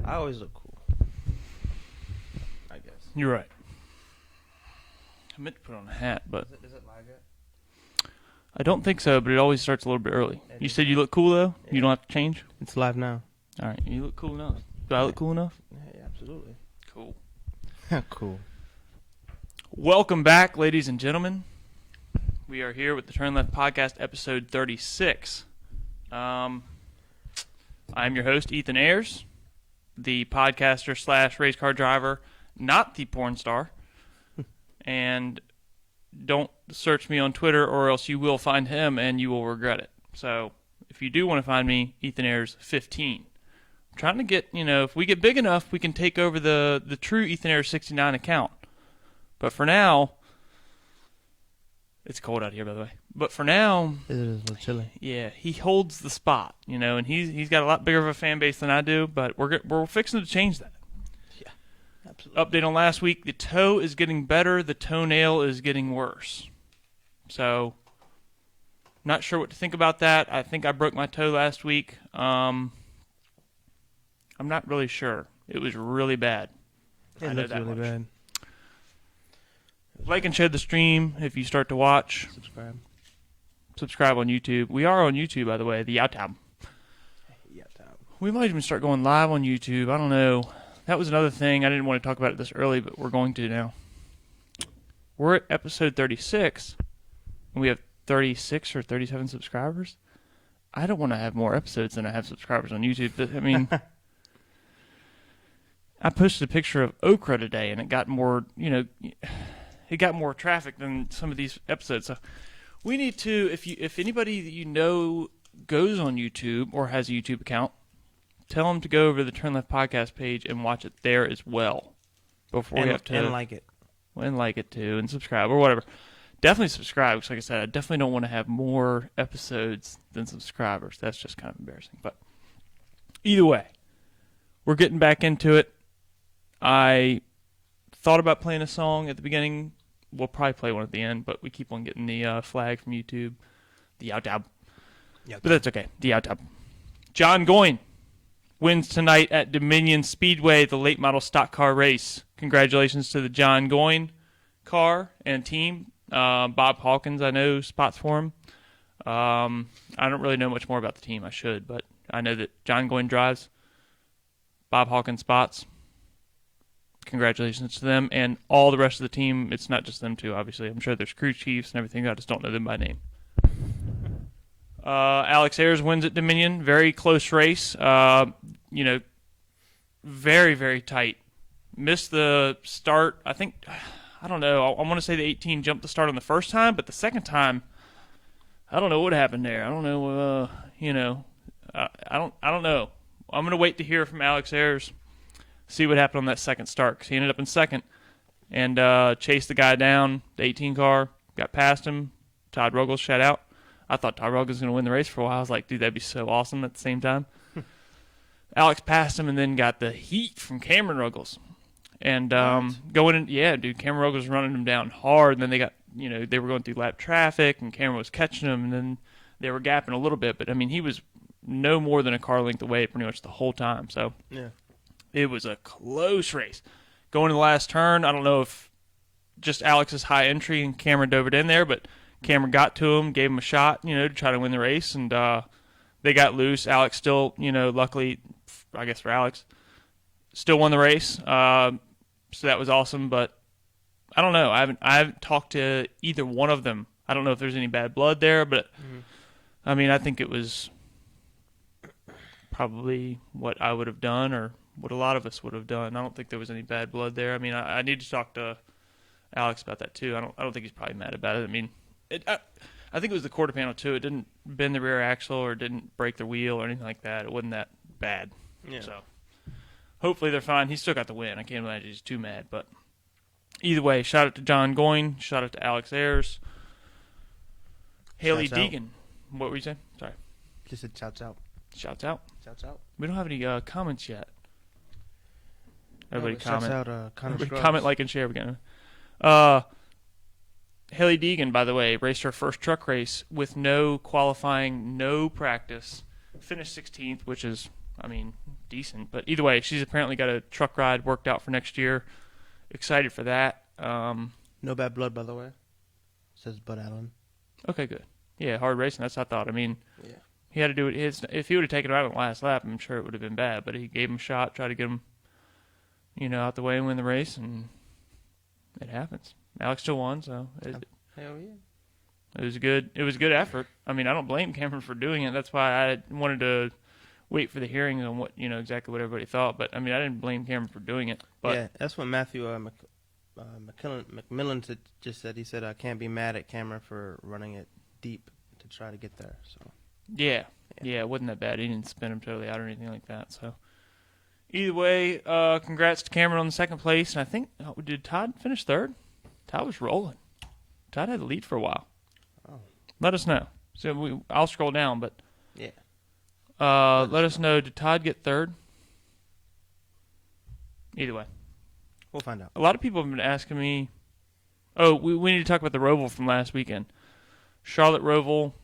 I always look cool. I guess. You're right. I meant to put on a hat, but Is it live yet? I don't think so, but it always starts a little bit early. You said you look cool, though? Yeah. You don't have to change? It's live now. All right. You look cool enough. Do I look cool enough? Yeah, absolutely. Cool. Cool. Welcome back, ladies and gentlemen. We are here with the Turn Left Podcast, episode 36. I'm your host, Ethan Ayers, the podcaster slash race car driver, not the porn star. And don't search me on Twitter or else you will find him and you will regret it. So if you do want to find me, Ethan Ayers 15. I'm trying to get, if we get big enough, we can take over the true Ethan Ayers 69 account. But for now, it's cold out here, by the way. But for now, It is a little chilly. yeah, he holds the spot, and he's got a lot bigger of a fan base than I do. But we're fixing to change that. Yeah, absolutely. Update on last week: the toe is getting better, the toenail is getting worse. So, not sure what to think about that. I think I broke my toe last week. I'm not really sure. It was really bad. It I know looks that really much. bad. Like and share the stream if you start to watch. Subscribe on YouTube. We are on YouTube, by the way, the YouTube. Yeah, Tom. We might even start going live on YouTube. I don't know. That was another thing. I didn't want to talk about it this early, but we're going to now. We're at episode 36, and we have 36 or 37 subscribers. I don't want to have more episodes than I have subscribers on YouTube. I mean, I posted a picture of okra today, and it got more, it got more traffic than some of these episodes. So we need to, if anybody that you know goes on YouTube or has a YouTube account, tell them to go over to the Turn Left Podcast page and watch it there as well. Before we have to and like it. and like it too and subscribe or whatever. Definitely subscribe, because like I said, I definitely don't want to have more episodes than subscribers. That's just kind of embarrassing. But either way, we're getting back into it. I thought about playing a song at the beginning. We'll probably play one at the end, but we keep on getting the flag from YouTube. The out-tab. Yeah, But that's okay. The out-tab. John GOIN wins tonight at Dominion Speedway, the late model stock car race. Congratulations to the John GOIN car and team. Bob Hawkins, I know, spots for him. I don't really know much more about the team. I should, but I know that John GOIN drives. Bob Hawkins spots. Congratulations to them and all the rest of the team. It's not just them two, obviously. I'm sure there's crew chiefs and everything. I just don't know them by name. Alex Ayers wins at Dominion. Very close race. Very, very tight. Missed the start. I don't know. I want to say the 18 jumped the start on the first time, but the second time, I don't know what happened there. I don't know. I don't know. I'm gonna wait to hear from Alex Ayers. See what happened on that second start, because he ended up in second and chased the guy down, the 18 car, got past him. Todd Ruggles shout out. I thought Todd Ruggles was going to win the race for a while. I was like, dude, that'd be so awesome at the same time. Alex passed him and then got the heat from Cameron Ruggles. And going in, yeah, dude, Cameron Ruggles was running him down hard. And then they got, they were going through lap traffic and Cameron was catching him. And then they were gapping a little bit. But, I mean, he was no more than a car length away pretty much the whole time. So, Yeah. it was a close race. Going to the last turn, I don't know if just Alex's high entry and Cameron dove it in there, but Cameron got to him, gave him a shot, to try to win the race, and they got loose. Alex still, luckily, I guess for Alex, still won the race. So that was awesome, but I don't know. I haven't talked to either one of them. I don't know if there's any bad blood there, but I mean, I think it was probably what I would have done or what a lot of us would have done. I don't think there was any bad blood there. I mean, I need to talk to Alex about that too. I don't think he's probably mad about it. I mean, I think it was the quarter panel too. It didn't bend the rear axle or didn't break the wheel or anything like that. It wasn't that bad. Yeah. So hopefully they're fine. He still got the win. I can't imagine he's too mad. But either way, shout out to John GOIN. Shout out to Alex Ayers. Hailie Deegan. What were you saying? Sorry. Just said shouts out. Shouts out. Shouts out. We don't have any comments yet. Everybody Shouts comment. out, Everybody comment, like, and share again. Hailie Deegan, by the way, raced her first truck race with no qualifying, no practice. Finished 16th, which is, I mean, decent. But either way, she's apparently got a truck ride worked out for next year. Excited for that. No bad blood, by the way. Says Bud Allen. Okay, good. Yeah, hard racing. That's what I thought. I mean, Yeah. he had to do it. If he would have taken him out on the last lap, I'm sure it would have been bad. But he gave him a shot, tried to get him, out the way and win the race, and it happens. Alex still won, so Hell yeah. it was good. It was a good effort. I mean, I don't blame Cameron for doing it. That's why I wanted to wait for the hearings on what exactly what everybody thought. But I mean, I didn't blame Cameron for doing it. But yeah, that's what Matthew McMillan just said. He said, I can't be mad at Cameron for running it deep to try to get there. So yeah, it wasn't that bad. He didn't spin him totally out or anything like that. So either way, congrats to Cameron on the second place. And I think, did Todd finish third? Todd was rolling. Todd had the lead for a while. Oh. Let us know. So I'll scroll down, but yeah. let us know. Did Todd get third? Either way. We'll find out. A lot of people have been asking me. Oh, we need to talk about the Roval from last weekend. Charlotte Roval.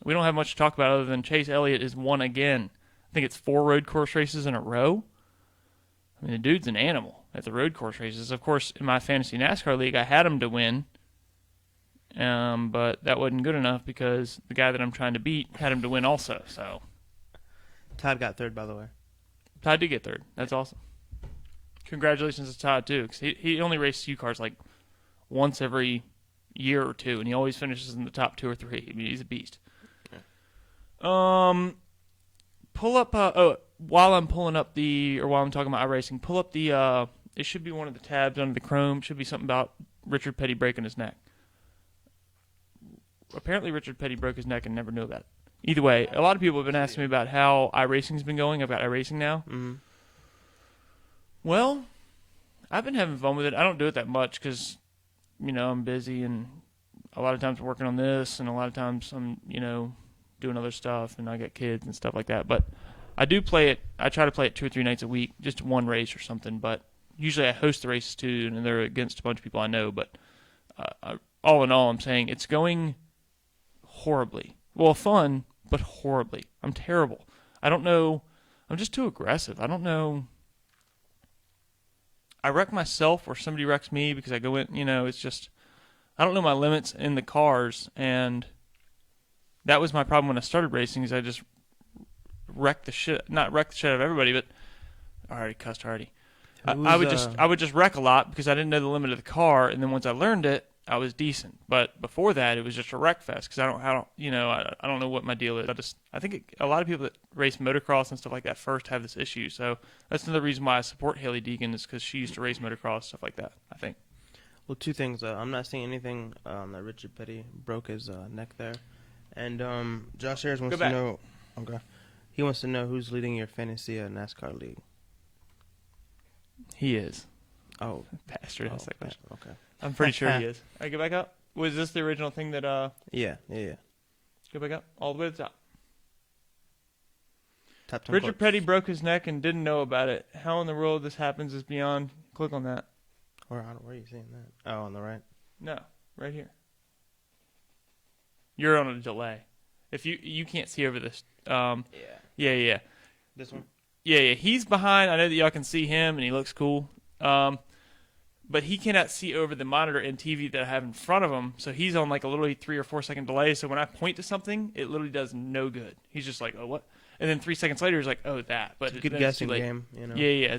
We don't have much to talk about other than Chase Elliott is won again. I think it's 4 road course races in a row. I mean, the dude's an animal at the road course races. Of course, in my fantasy NASCAR league, I had him to win. But that wasn't good enough because the guy that I'm trying to beat had him to win also. So Todd got third, by the way. Todd did get third. That's awesome. Congratulations to Todd, too, because he only raced U-Cars like once every year or two, and he always finishes in the top 2 or 3. I mean, he's a beast. Yeah. Pull up, while I'm talking about iRacing, pull up the, it should be one of the tabs under the Chrome. It should be something about Richard Petty breaking his neck. Apparently Richard Petty broke his neck and never knew about it. Either way, a lot of people have been asking me about how iRacing's been going. I've got iRacing now. Mm-hmm. Well, I've been having fun with it. I don't do it that much because, I'm busy and a lot of times I'm working on this and a lot of times I'm, doing other stuff and I got kids and stuff like that. But I do play it. I try to play it 2 or 3 nights a week, just one race or something. But usually I host the races too, and they're against a bunch of people I know. But all in all, I'm saying it's going horribly. Well, fun, but horribly. I'm terrible. I don't know. I'm just too aggressive. I don't know. I wreck myself or somebody wrecks me because I go in, it's just, I don't know my limits in the cars. And that was my problem when I started racing is I just not wreck the shit out of everybody, but I already cussed already. I would just wreck a lot because I didn't know the limit of the car. And then once I learned it, I was decent. But before that, it was just a wreck fest because I don't know what my deal is. I think a lot of people that race motocross and stuff like that first have this issue. So that's another reason why I support Hailie Deegan is because she used to race motocross, stuff like that, I think. Well, 2 things. I'm not seeing anything that Richard Petty broke his neck there. And Josh Ayers wants to know. Okay. He wants to know who's leading your fantasy NASCAR league. He is. Oh. Pastor asked that question. Okay. I'm pretty sure he is. All right, go back up. Was this the original thing that, Yeah. Go back up. All the way to the top. Top 10 Richard quotes. Petty broke his neck and didn't know about it. How in the world this happens is beyond. Click on that. Where are you seeing that? Oh, on the right. No, right here. You're on a delay. If you can't see over this. Yeah. This one? Yeah. He's behind. I know that y'all can see him, and he looks cool. But he cannot see over the monitor and TV that I have in front of him, so he's on like a literally 3 or 4 second delay. So when I point to something, it literally does no good. He's just like, oh, what? And then 3 seconds later, he's like, oh, that. But it's a good guessing game, Yeah.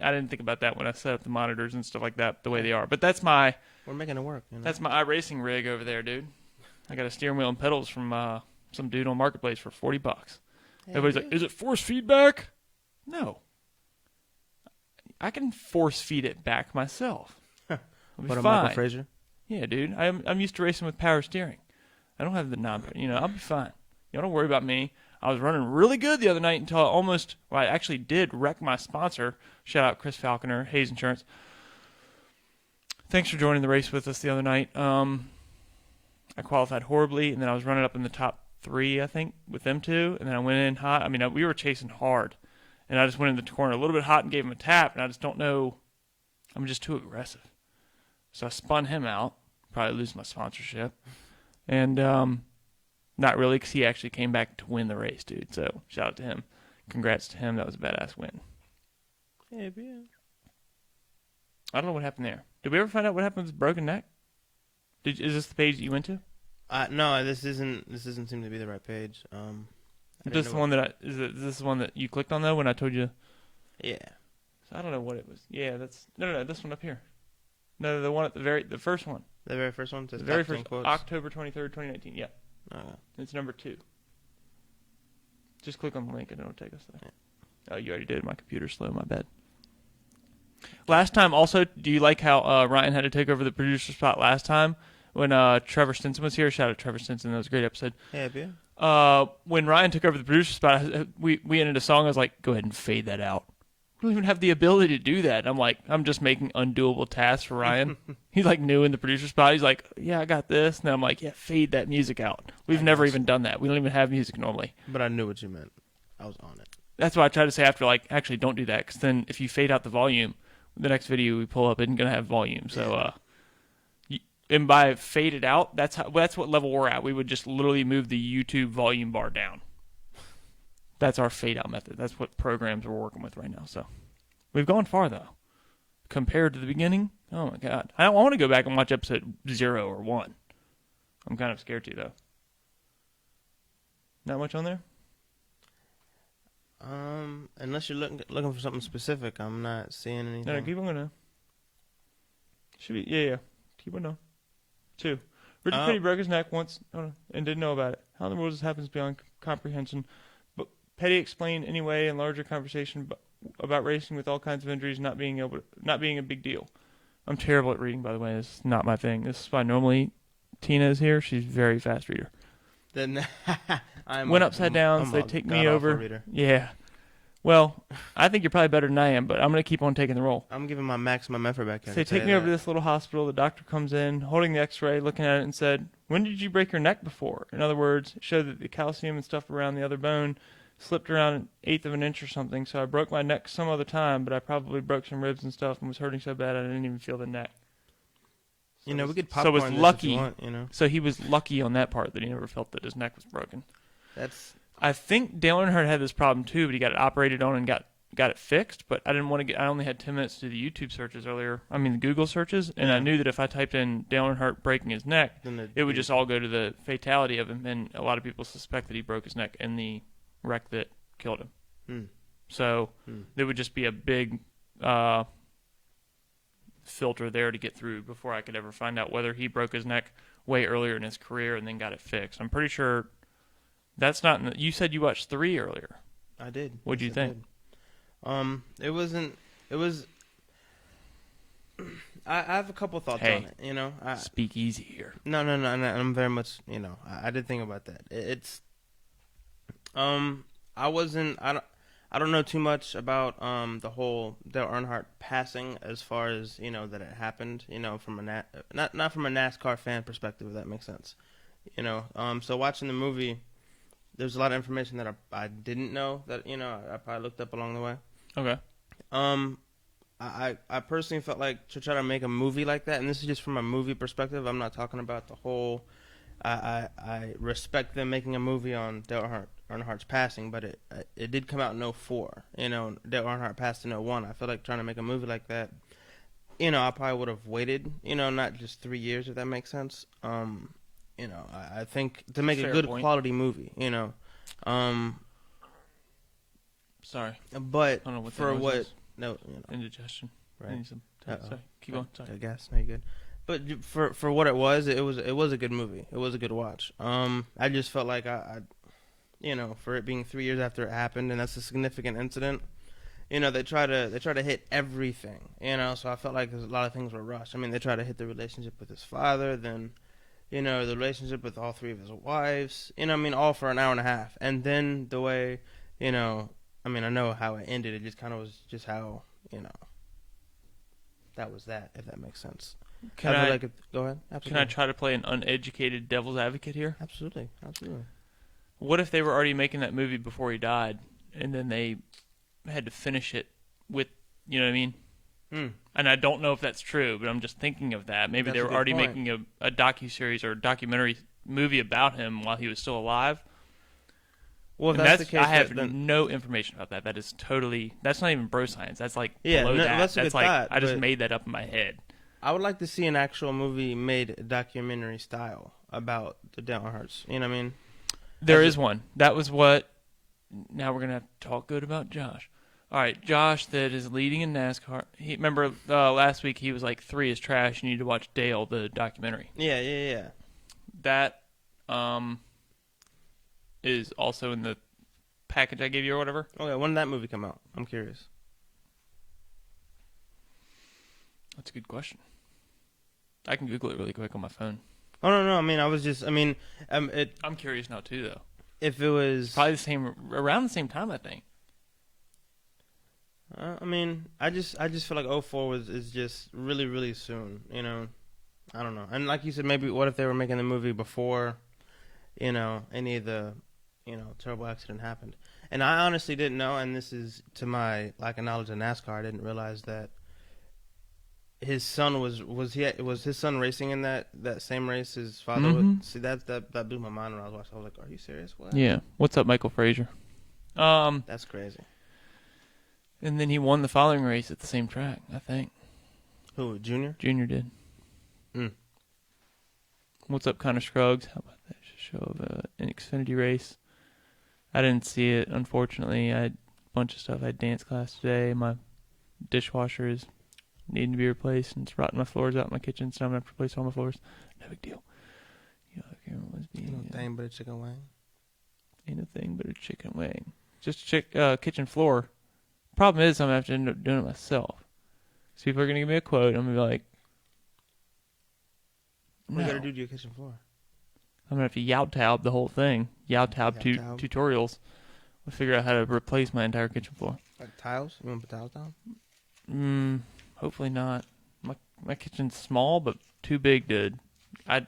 I didn't think about that when I set up the monitors and stuff like that the way they are. But that's my. We're making it work. That's my iRacing rig over there, dude. I got a steering wheel and pedals from some dude on Marketplace for $40. Everybody's like, is it force feedback? No. I can force feed it back myself. I'll be What, a fine. Michael Frazier? Yeah, dude. I'm used to racing with power steering. I don't have the knob. I'll be fine. Y'all don't worry about me. I was running really good the other night until I actually did wreck my sponsor. Shout out Chris Falconer, Hayes Insurance. Thanks for joining the race with us the other night. I qualified horribly, and then I was running up in the top 3, I think, with them 2, and then I went in hot. I mean, we were chasing hard. And I just went in the corner a little bit hot and gave him a tap, and I just don't know. I'm just too aggressive. So I spun him out, probably lose my sponsorship. And not really, because he actually came back to win the race, dude. So shout out to him. congrats to him. That was a badass win. Yeah. I don't know what happened there. Did we ever find out what happened with his broken neck? Is this the page that you went to? No, this doesn't seem to be the right page. Is this the one that is this the one that you clicked on though when I told you? Yeah. So I don't know what it was. Yeah, that's no, this one up here. No, the one at the first one. The very first one. The very first, October 23rd, 2019. Yeah. Okay. It's number 2. Just click on the link and it'll take us there. Yeah. Oh, you already did. My computer's slow. My bad. Last time, also, do you like how Ryan had to take over the producer spot last time when Trevor Stinson was here? Shout out to Trevor Stinson. That was a great episode. Yeah. When Ryan took over the producer spot, we ended a song. I was like, go ahead and fade that out. We don't even have the ability to do that. I'm like, I'm just making undoable tasks for Ryan. He's like new in the producer spot. He's like, yeah, I got this. And I'm like, yeah, fade that music out. We've never even done that. We don't even have music normally. But I knew what you meant. I was on it. That's why I tried to say after, like, actually don't do that. Because then if you fade out the volume, the next video we pull up isn't going to have volume. So, and by fade it out, that's what level we're at. We would just literally move the YouTube volume bar down. That's our fade out method. That's what programs we're working with right now. So we've gone far though, compared to the beginning. Oh my God, I want to go back and watch episode 0 or 1. I'm kind of scared to though. Not much on there. Unless you're looking for something specific, I'm not seeing anything. No, keep on going. Should be yeah. Keep on going. 2. Richard Petty broke his neck once and didn't know about it. How in the world this happens beyond comprehension. But Petty explained anyway in larger conversation about racing with all kinds of injuries not being a big deal. I'm terrible at reading, by the way. This is not my thing. This is why normally Tina is here. She's a very fast reader. Then went upside down, so they take me over. Reader. Yeah. Well, I think you're probably better than I am, but I'm going to keep on taking the role. I'm giving my maximum effort back here. So they take me over to this little hospital. The doctor comes in, holding the x-ray, looking at it, and said, when did you break your neck before? In other words, it showed that the calcium and stuff around the other bone slipped around 1/8 of an inch or something. So I broke my neck some other time, but I probably broke some ribs and stuff and was hurting so bad I didn't even feel the neck. So we could popcorn was lucky. this if you want, So he was lucky on that part that he never felt that his neck was broken. I think Dale Earnhardt had this problem too, but he got it operated on and got it fixed. But I didn't want to get. I only had 10 minutes to do the YouTube searches earlier. I mean the Google searches, and I knew that if I typed in Dale Earnhardt breaking his neck, it would just all go to the fatality of him. And a lot of people suspect that he broke his neck in the wreck that killed him. So there would just be a big filter there to get through before I could ever find out whether he broke his neck way earlier in his career and then got it fixed. I'm pretty sure that's not in the, you said you watched 3 earlier. I did. What'd you think? It was I have a couple thoughts on it, you know. Speak easy here. No, I'm very much, you know, I did think about that. I don't know too much about the whole Dale Earnhardt passing as far as, you know, that it happened, you know, from not from a NASCAR fan perspective, if that makes sense. You know, so watching the movie, there's a lot of information that I didn't know that, you know, I probably looked up along the way. Okay. I personally felt like to try to make a movie like that, and this is just from a movie perspective. I'm not talking about the whole. I respect them making a movie on Dale Earnhardt's passing, but it did come out in 2004. You know, Dale Earnhardt passed in 2001. I feel like trying to make a movie like that, you know, I probably would have waited, you know, not just 3 years, if that makes sense. You know, I think to make a good quality movie, you know. Sorry. But I don't know what for what? Is. No, you know. Indigestion. Right. Sorry. Keep going. Sorry. I guess. No, you're good. But for what it was a good movie. It was a good watch. I just felt like I you know, for it being 3 years after it happened, and that's a significant incident. You know, they try to hit everything. You know, so I felt like a lot of things were rushed. I mean, they try to hit the relationship with his father, then, you know, the relationship with all 3 of his wives. You know, I mean, all for an hour and a half, and then the way, you know, I mean, I know how it ended. It just kind of was just how, you know, that was that. If that makes sense. Go ahead. Absolutely. Can I try to play an uneducated devil's advocate here? Absolutely. What if they were already making that movie before he died, and then they had to finish it with, you know what I mean? And I don't know if that's true, but I'm just thinking of that. Maybe they were already making a docuseries or a documentary movie about him while he was still alive. Well, if And that's the case, I have then no information about that. That is totally. That's not even bro science. That's like Yeah, below no, that. that's a good like thought, I just but- made that up in my head. I would like to see an actual movie made documentary style about the Down Hearts. You know what I mean? There As is one. That was what. Now we're gonna have to talk good about Josh. All right, Josh, that is leading in NASCAR. Remember last week he was like 3 is trash. You need to watch Dale, the documentary. Yeah. That is also in the package I gave you or whatever. Okay, when did that movie come out? I'm curious. That's a good question. I can Google it really quick on my phone. Oh no, I mean, I'm curious now too, though. if it was, Probably around the same time, I think. I mean, I just feel like '04 is just really, really soon. You know, I don't know. And like you said, maybe what if they were making the movie before, any of the, terrible accident happened. And I honestly didn't know, and this is to my lack of knowledge of NASCAR, I didn't realize that his son was his son racing in that same race his father Mhm. was. See, that blew my mind when I was watching. I was like, are you serious? What? Yeah. What's up, Michael Frazier? That's crazy. And then he won the following race at the same track, I think. Who, Junior? Junior did. Mm. What's up, Connor Scruggs? How about that show of an Xfinity race? I didn't see it, unfortunately. I had a bunch of stuff. I had dance class today. My dishwasher is needing to be replaced, and it's rotting my floors out in my kitchen, so I'm going to have to replace all my floors. No big deal. I can't remember what was being. No thing but a chicken wing. Ain't a thing but a chicken wing. Just kitchen floor. Problem is, I'm going to have to end up doing it myself. So people are going to give me a quote. I'm going to be like, What no. you gotta do to your kitchen floor? I'm going to have to Yowtab the whole thing. Yowtab Yowtab. tutorials. We'll figure out how to replace my entire kitchen floor. Like tiles? You want to put tiles down? Hopefully not. My kitchen's small, but too big to... I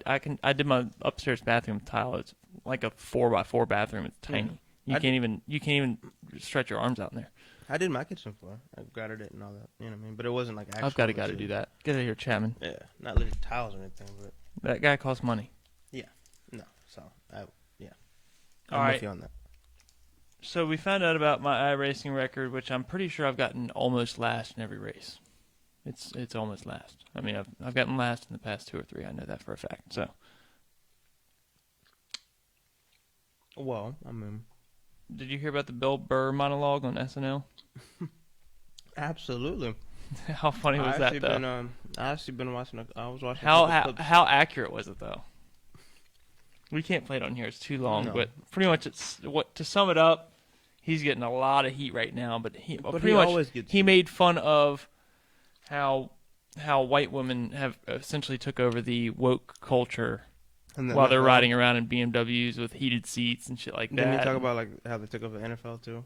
did my upstairs bathroom tile. It's like a 4x4 bathroom. It's tiny. You can't even stretch your arms out in there. I did my kitchen floor. I gutted it and all that. You know what I mean? But it wasn't like actual. I've got a guy to do that. Get out of here, Chapman. Yeah, not literally tiles or anything, but That guy costs money. no. So I'm All right. with you on that. So we found out about my iRacing record, which I'm pretty sure I've gotten almost last in every race. It's almost last. I mean, I've gotten last in the past 2 or 3. I know that for a fact. So Well, I mean, did you hear about the Bill Burr monologue on SNL? absolutely. How funny was that, though? I actually been watching. I was watching. How accurate was it, though? We can't play it on here; it's too long. No. But pretty much, to sum it up, he's getting a lot of heat right now. But he always gets he heat. made fun of how white women have essentially took over the woke culture And then while they're NFL. riding around in BMWs with heated seats and shit like that. Didn't you talk about like how they took over the NFL too?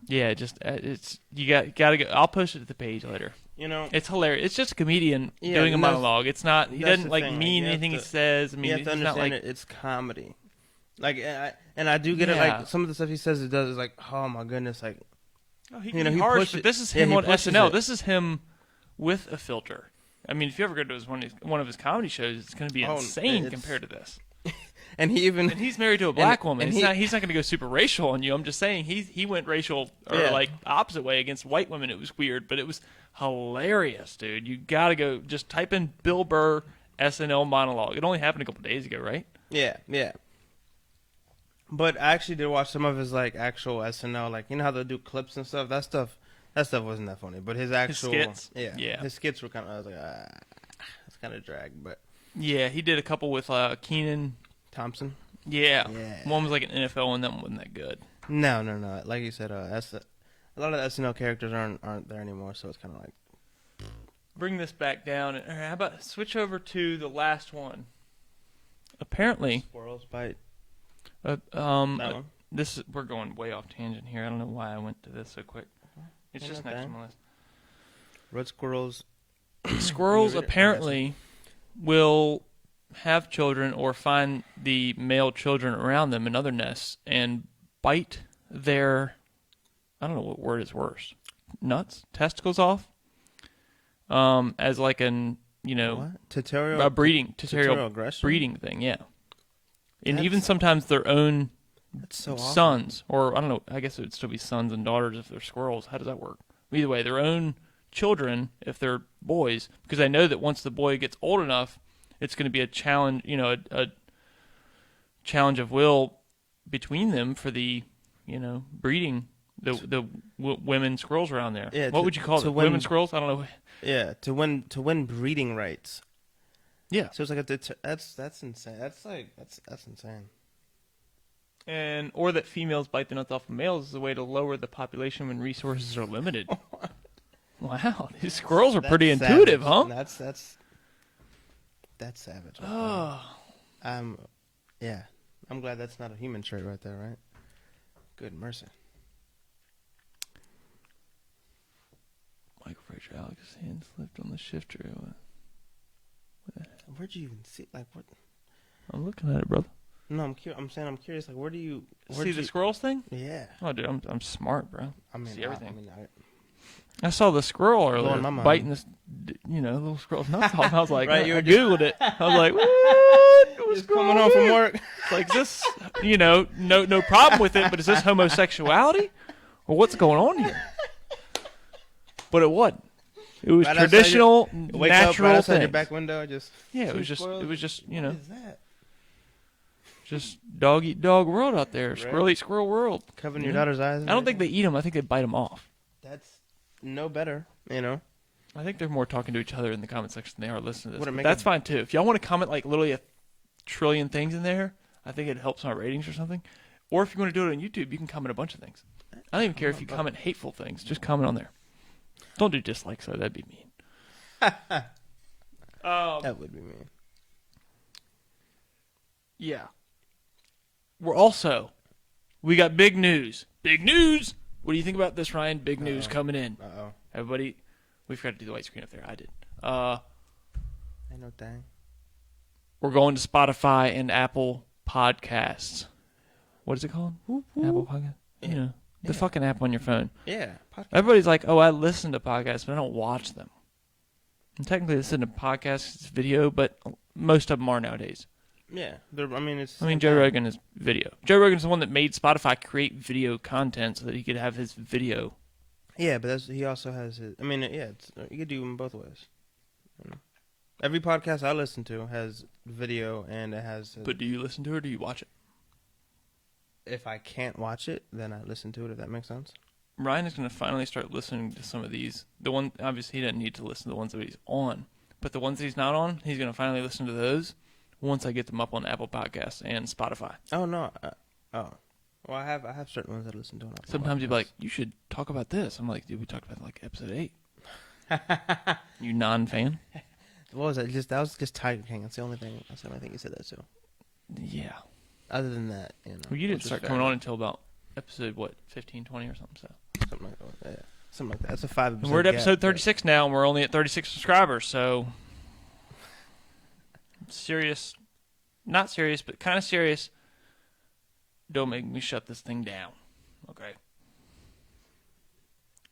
Yeah, it's you gotta go. I'll post it to the page later. You know, It's hilarious. It's just a comedian Yeah, doing a and that's- monologue. It's not. He that's doesn't the like thing, like, mean you have anything he to- says. I mean, you have to it's not understand like it's comedy. Like, and I do get it. Yeah. Like some of the stuff he says, it does is like, oh my goodness, like oh, he you can know, be he harsh, pushes- but this is yeah, him he on pushes SNL. it. This is him with a filter. I mean, if you ever go to one of his comedy shows, it's going to be Oh, insane it's- compared to this. and he even And he's married to a black woman. and He's not going to go super racial on you. I'm just saying he went racial or Yeah. like opposite way against white women. It was weird, but it was hilarious, dude. You got to go just type in Bill Burr SNL monologue. It only happened a couple days ago, right? yeah. But I actually did watch some of his like actual SNL, like you know how they do clips and stuff. That stuff wasn't that funny. But his actual skits? yeah, Yeah. his skits were kind of. I was like, it's kind of drag. But Yeah, he did a couple with Keenan. Thompson, Yeah. Yeah. One was like an NFL one. That one wasn't that good. no. Like you said, a lot of the SNL characters aren't there anymore. So it's kind of like Bring this back down. All right, how about switch over to the last one? Apparently, squirrels bite. that one? we're going way off tangent here. I don't know why I went to this so quick. It's just next Okay. on my list. Red squirrels. Squirrels Can you read it? apparently will have children or find the male children around them in other nests and bite their, I don't know what word is worse, testicles off, as like an, What? Tutorial. a breeding, Tutorial aggression. breeding thing, yeah. And That's- even sometimes their own That's so awful. sons, or I don't know, I guess it would still be sons and daughters if they're squirrels. How does that work? Either way, their own children if they're boys, because I know that once the boy gets old enough, it's going to be a challenge, a challenge of will between them for the, breeding the women squirrels around there. Yeah, what would you call it? Women squirrels? I don't know. Yeah, to win breeding rights. Yeah. So it's like that's insane. That's insane. And or that females bite the nuts off of males is a way to lower the population when resources are limited. Wow, these squirrels are pretty intuitive, huh? That's savage. Oh. Yeah. I'm glad that's not a human trait right there, right? Good mercy. Michael Frazier, Alex's hand slipped on the shifter. Where'd you even see? Like what? I'm looking at it, brother. No, I'm saying I'm curious. Like, where do you see the squirrels thing? Yeah. Oh, dude, I'm smart, bro. I mean, see everything. I saw the squirrel earlier biting this, little squirrel's nuts off. I was like, right, I googled it. I was like, what? Just coming home from work. It's like, is this, no problem with it, but is this homosexuality, or what's going on here? But it wasn't. It was right traditional, wake natural up right outside things. your back window. Just it was just, What is that? just dog eat dog world out there. Right. Squirrel eat squirrel world. Covering your daughter's eyes. I don't think they eat them. I think they bite them off. That's no better, I think they're more talking to each other in the comment section than they are listening to this. Would it But make that's a- fine too. If y'all want to comment like literally a trillion things in there, I think it helps my ratings or something. Or if you want to do it on YouTube, you can comment a bunch of things. I don't even care if you comment hateful things. Just comment on there. Don't do dislikes though. That'd be mean. That would be mean. Yeah. We got big news. Big news! What do you think about this, Ryan? Big news coming in. Uh-oh. Everybody, we forgot to do the white screen up there. I did. Ain't no thing. We're going to Spotify and Apple Podcasts. What is it called? Apple Podcast? Yeah. The fucking app on your phone. Yeah. Podcast. Everybody's like, oh, I listen to podcasts, but I don't watch them. And technically, this isn't a podcast, it's video, but most of them are nowadays. Yeah. Joe Rogan is video. Joe Rogan's the one that made Spotify create video content so that he could have his video. Yeah, but he also has his. You could do them both ways. Every podcast I listen to has video and it has. But do you listen to it or do you watch it? If I can't watch it, then I listen to it. If that makes sense. Ryan is going to finally start listening to some of these. The one, obviously, he doesn't need to listen to the ones that he's on, but the ones that he's not on, he's going to finally listen to those once I get them up on Apple Podcasts and Spotify. Oh no! Well, I have certain ones that I listen to. On Apple Sometimes you'll be Podcasts. like, you should talk about this. I'm like, dude, we talked about like episode 8. You non-fan? What was that? That was just Tiger King. That's the only thing you said that to. Yeah. Other than that, Well, you didn't start coming on until about episode 15, 20 or something. So something like that. Yeah, something like that. That's a 5 episode. and we're at episode 36 now, and we're only at 36 subscribers. So serious, not serious, but kind of serious. Don't make me shut this thing down, okay?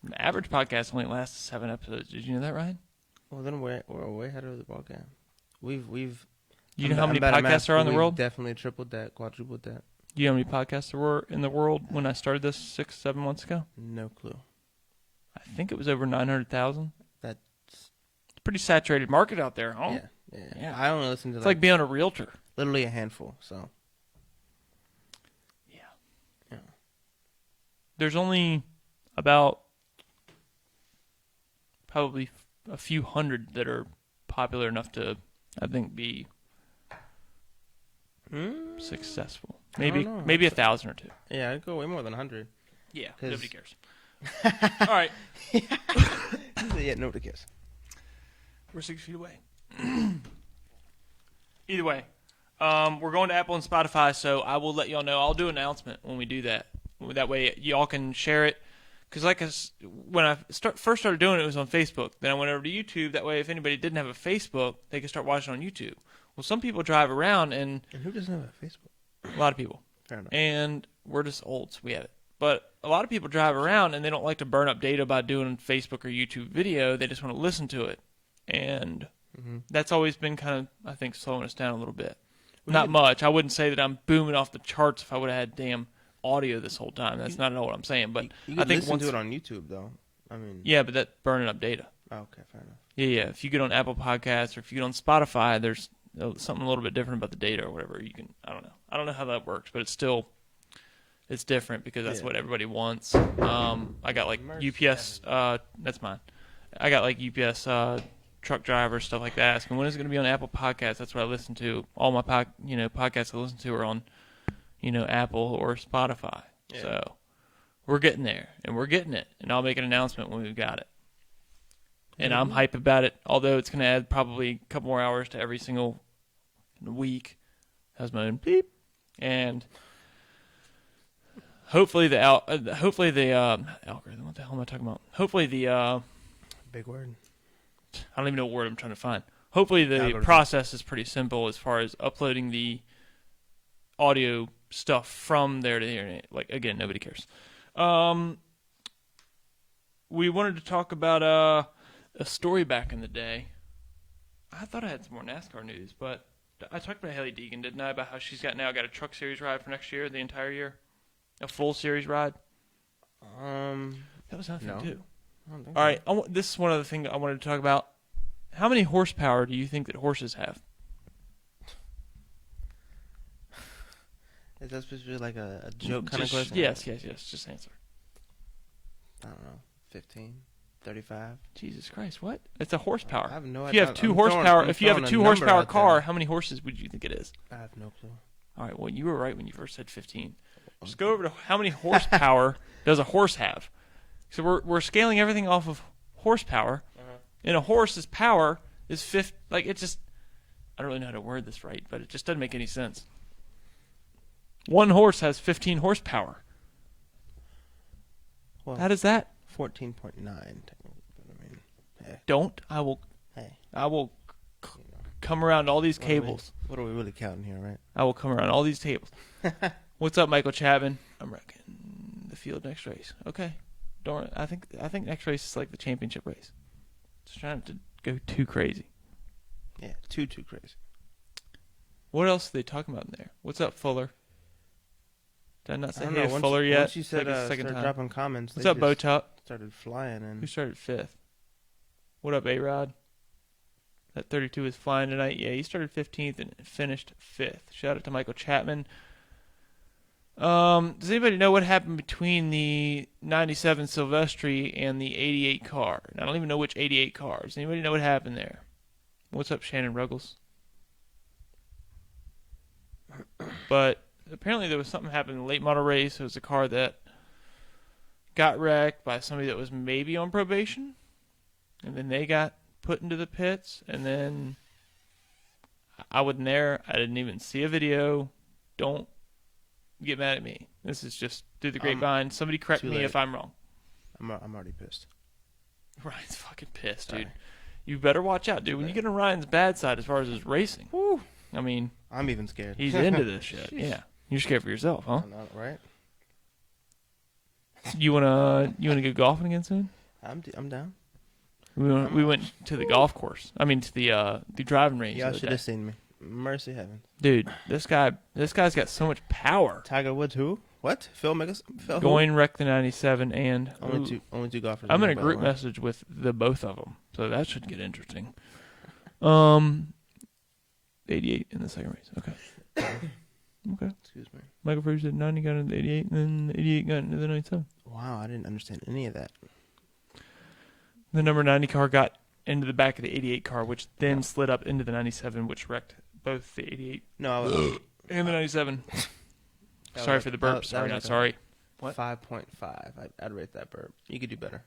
An average podcast only lasts 7 episodes. Did you know that, Ryan? Well, then we're way ahead of the ball game. We've. You know how many podcasts are in the world? Definitely tripled that, quadrupled that. Do you know how many podcasts there were in the world when I started this 6-7 months ago? No clue. I think it was over 900,000. That's It's a pretty saturated market out there, huh? yeah. I only listen to It's like being a realtor. literally a handful. So Yeah. There's only about probably a few hundred that are popular enough to, I think, be successful. Maybe 1,000 or 2. yeah, I'd go way more than 100. Yeah, 'Cause- nobody cares. All right, Yeah, nobody cares. we're 6 feet away. Either way, we're going to Apple and Spotify, so I will let y'all know. I'll do an announcement when we do that. That way, y'all can share it. Because when I first started doing it, it was on Facebook. Then I went over to YouTube. That way, if anybody didn't have a Facebook, they could start watching on YouTube. Well, some people drive around, and who doesn't have a Facebook? a lot of people. Fair enough. And we're just old, so we have it. But a lot of people drive around, and they don't like to burn up data by doing Facebook or YouTube video. They just want to listen to it. And that's always been kind of, I think, slowing us down a little bit. Not much. I wouldn't say that I'm booming off the charts if I would have had damn audio this whole time. That's not at all what I'm saying. But You I could think listen once to it on YouTube though. I mean, yeah, but that's burning up data. oh, okay, fair enough. Yeah. If you get on Apple Podcasts or if you get on Spotify, there's something a little bit different about the data or whatever. You can I don't know how that works, but it's different because that's what everybody wants. I got like UPS. That's mine. I got like UPS truck drivers, stuff like that, asking when is it going to be on Apple Podcasts. That's what I listen to. All my podcasts I listen to are on Apple or Spotify. Yeah. So we're getting there, and we're getting it, and I'll make an announcement when we've got it. And I'm hype about it, although it's going to add probably a couple more hours to every single week. That was my own beep. And hopefully the algorithm, what the hell am I talking about? Hopefully the Big word. I don't even know what word I'm trying to find. Hopefully the Algorithm. process is pretty simple as far as uploading the audio stuff from there to the internet. Like, again, nobody cares. We wanted to talk about a story back in the day. I thought I had some more NASCAR news, but I talked about Hailie Deegan, didn't I? About how she's got a truck series ride for next year, the entire year, a full series ride. That was nothing No. too. I don't think All right, this is one other thing I wanted to talk about. How many horsepower do you think that horses have? Is that supposed to be like a joke kind of question? Yes. Just answer. I don't know. 15, 35. Jesus Christ, what? It's a horsepower. I have no If idea. you have two horsepower, if you have a 2 horsepower car, there. how many horses would you think it is? I have no clue. All right, well, you were right when you first said 15. Just go over to how many horsepower does a horse have? So we're scaling everything off of horsepower, and a horse's power is 50. Like, it just, I don't really know how to word this right, but it just doesn't make any sense. One horse has 15 horsepower. Well, How does that? 14.9 technically, but I mean, hey, I will hey. come around all these What are we- cables. What are we really counting here, right? I will come around all these tables. What's up, Michael Chapman? I'm wrecking the field next race. Okay. Don't. I think next race is like the championship race. Just trying to go too crazy. Yeah, too crazy. What else are they talking about in there? What's up, Fuller? Did I not I say don't hey know. to Once, Fuller yet? once you said Like the second started time. dropping comments, What's they up, just Botop? started flying, and Who started 5th? What up, A-Rod? That 32 is flying tonight. Yeah, he started 15th and finished 5th. Shout out to Michael Chapman. Does anybody know what happened between the 97 Silvestri and the 88 car? And I don't even know which 88 car. Does anybody know what happened there? What's up, Shannon Ruggles? But apparently there was something happened in the late model race. It was a car that got wrecked by somebody that was maybe on probation. And then they got put into the pits. And then I wasn't there. I didn't even see a video. Don't get mad at me. This is just through the grapevine. Somebody correct too me late. if I'm wrong. I'm already pissed. Ryan's fucking pissed, Sorry. dude. You better watch out, dude. When you get on Ryan's bad side as far as his racing, Woo. I mean, I'm even scared. he's into this shit. Yeah, you're scared for yourself, huh? I'm not, right? You wanna go golfing again soon? I'm down. We went to the golf course. I mean, to the driving range. the Y'all other should day. have seen me. Mercy heaven. Dude, this guy's got so much power. Tiger Woods, who? What? Phil Mickelson? Phil who? Going wreck the 97 and Only two golfers. I'm I in know, a by the group way. message with the both of them, so that should get interesting. 88 in the second race. Okay. Okay. Excuse me. Michael Fraser did 90, got into the 88, and then the 88 got into the 97. Wow, I didn't understand any of that. The number 90 car got into the back of the 88 car, which then slid up into the 97, which wrecked both the 88 No, I was and the 97. That Sorry was- for the that burp. was Sorry, like not a- sorry. What? 5.5. I'd rate that burp. You could do better.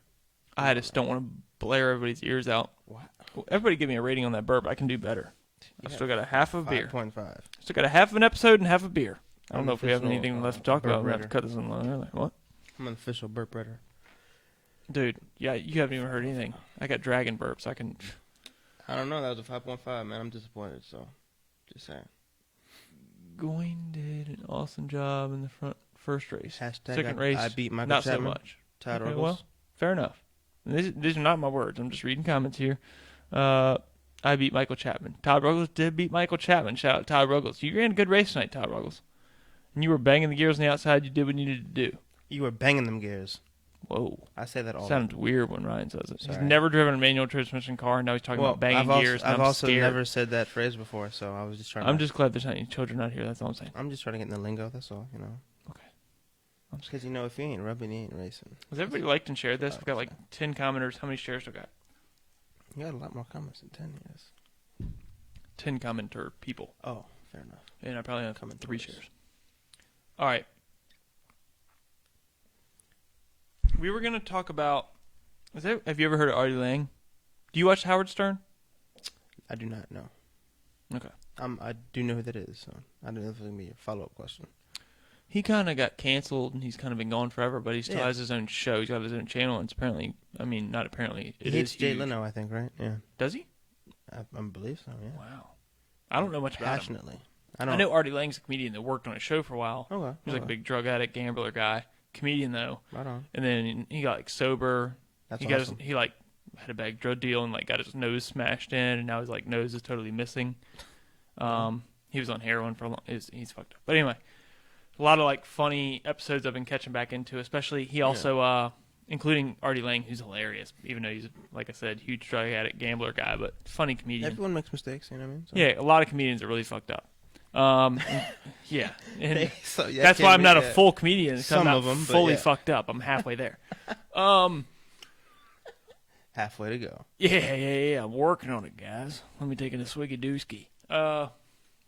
I just don't want to blare everybody's ears out. What? Well, everybody give me a rating on that burp. I can do better. I've still got a half of beer. 5.5. Still got a half of an episode and half a beer. I don't I'm know if we have official, anything left to talk about. burp We have to raider. cut this in line early. What? I'm an official burp raider. Dude, yeah, you haven't even heard anything. I got dragon burps. I can. I don't know. That was a 5.5, man. I'm disappointed. So, just saying. GOIN did an awesome job in the first race. Hashtag Second I, race, I beat Michael not Chapman. so much. Todd Okay, Ruggles. well, fair enough. These are not my words. I'm just reading comments here. I beat Michael Chapman. Todd Ruggles did beat Michael Chapman. Shout out Todd Ruggles. You ran a good race tonight, Todd Ruggles. And you were banging the gears on the outside. You did what you needed to do. You were banging them gears. Whoa. I say that all. Sounds weird when Ryan says it. Sorry. He's never driven a manual transmission car, and now he's talking about banging gears. I've I'm also scared. never said that phrase before, so I was just trying. I'm just glad there's not any children out here. That's all I'm saying. I'm just trying to get in the lingo. That's all. Okay. Because if you ain't rubbing, you ain't racing. Has everybody liked and shared this? We've got like 10 commenters. How many shares do we got? You got a lot more comments than 10 years. 10 commenter people. Oh, fair enough. And I probably have Commenters. 3 shares. All right. We were going to talk about... have you ever heard of Artie Lang? Do you watch Howard Stern? I do not know. Okay. I do know who that is, so I don't know if it's going to be a follow-up question. He kind of got canceled, and he's kind of been gone forever, but he still has his own show. He's got his own channel, and it's apparently... I mean, not apparently. He hates Jay Leno, I think, right? Yeah. Does he? I believe so, yeah. Wow. I don't know much about him. Passionately. I know Artie Lang's a comedian that worked on a show for a while. Okay. He was like a big drug addict, gambler guy. Comedian, though. Right on. And then he got like sober. That's he awesome. He like had a bad drug deal and like got his nose smashed in, and now his like nose is totally missing. He was on heroin for a long. He's fucked up. But anyway, a lot of like funny episodes I've been catching back into. Especially he also, including Artie Lang, who's hilarious, even though he's like I said, huge drug addict, gambler guy, but funny comedian. Everyone makes mistakes, you know what I mean? So. Yeah, a lot of comedians are really fucked up. Yeah, and So, that's why I'm not a full comedian. 'Cause I'm not of them, fully fucked up. I'm halfway there. Halfway to go. Yeah. I'm working on it, guys. Let me take a swiggy dooski.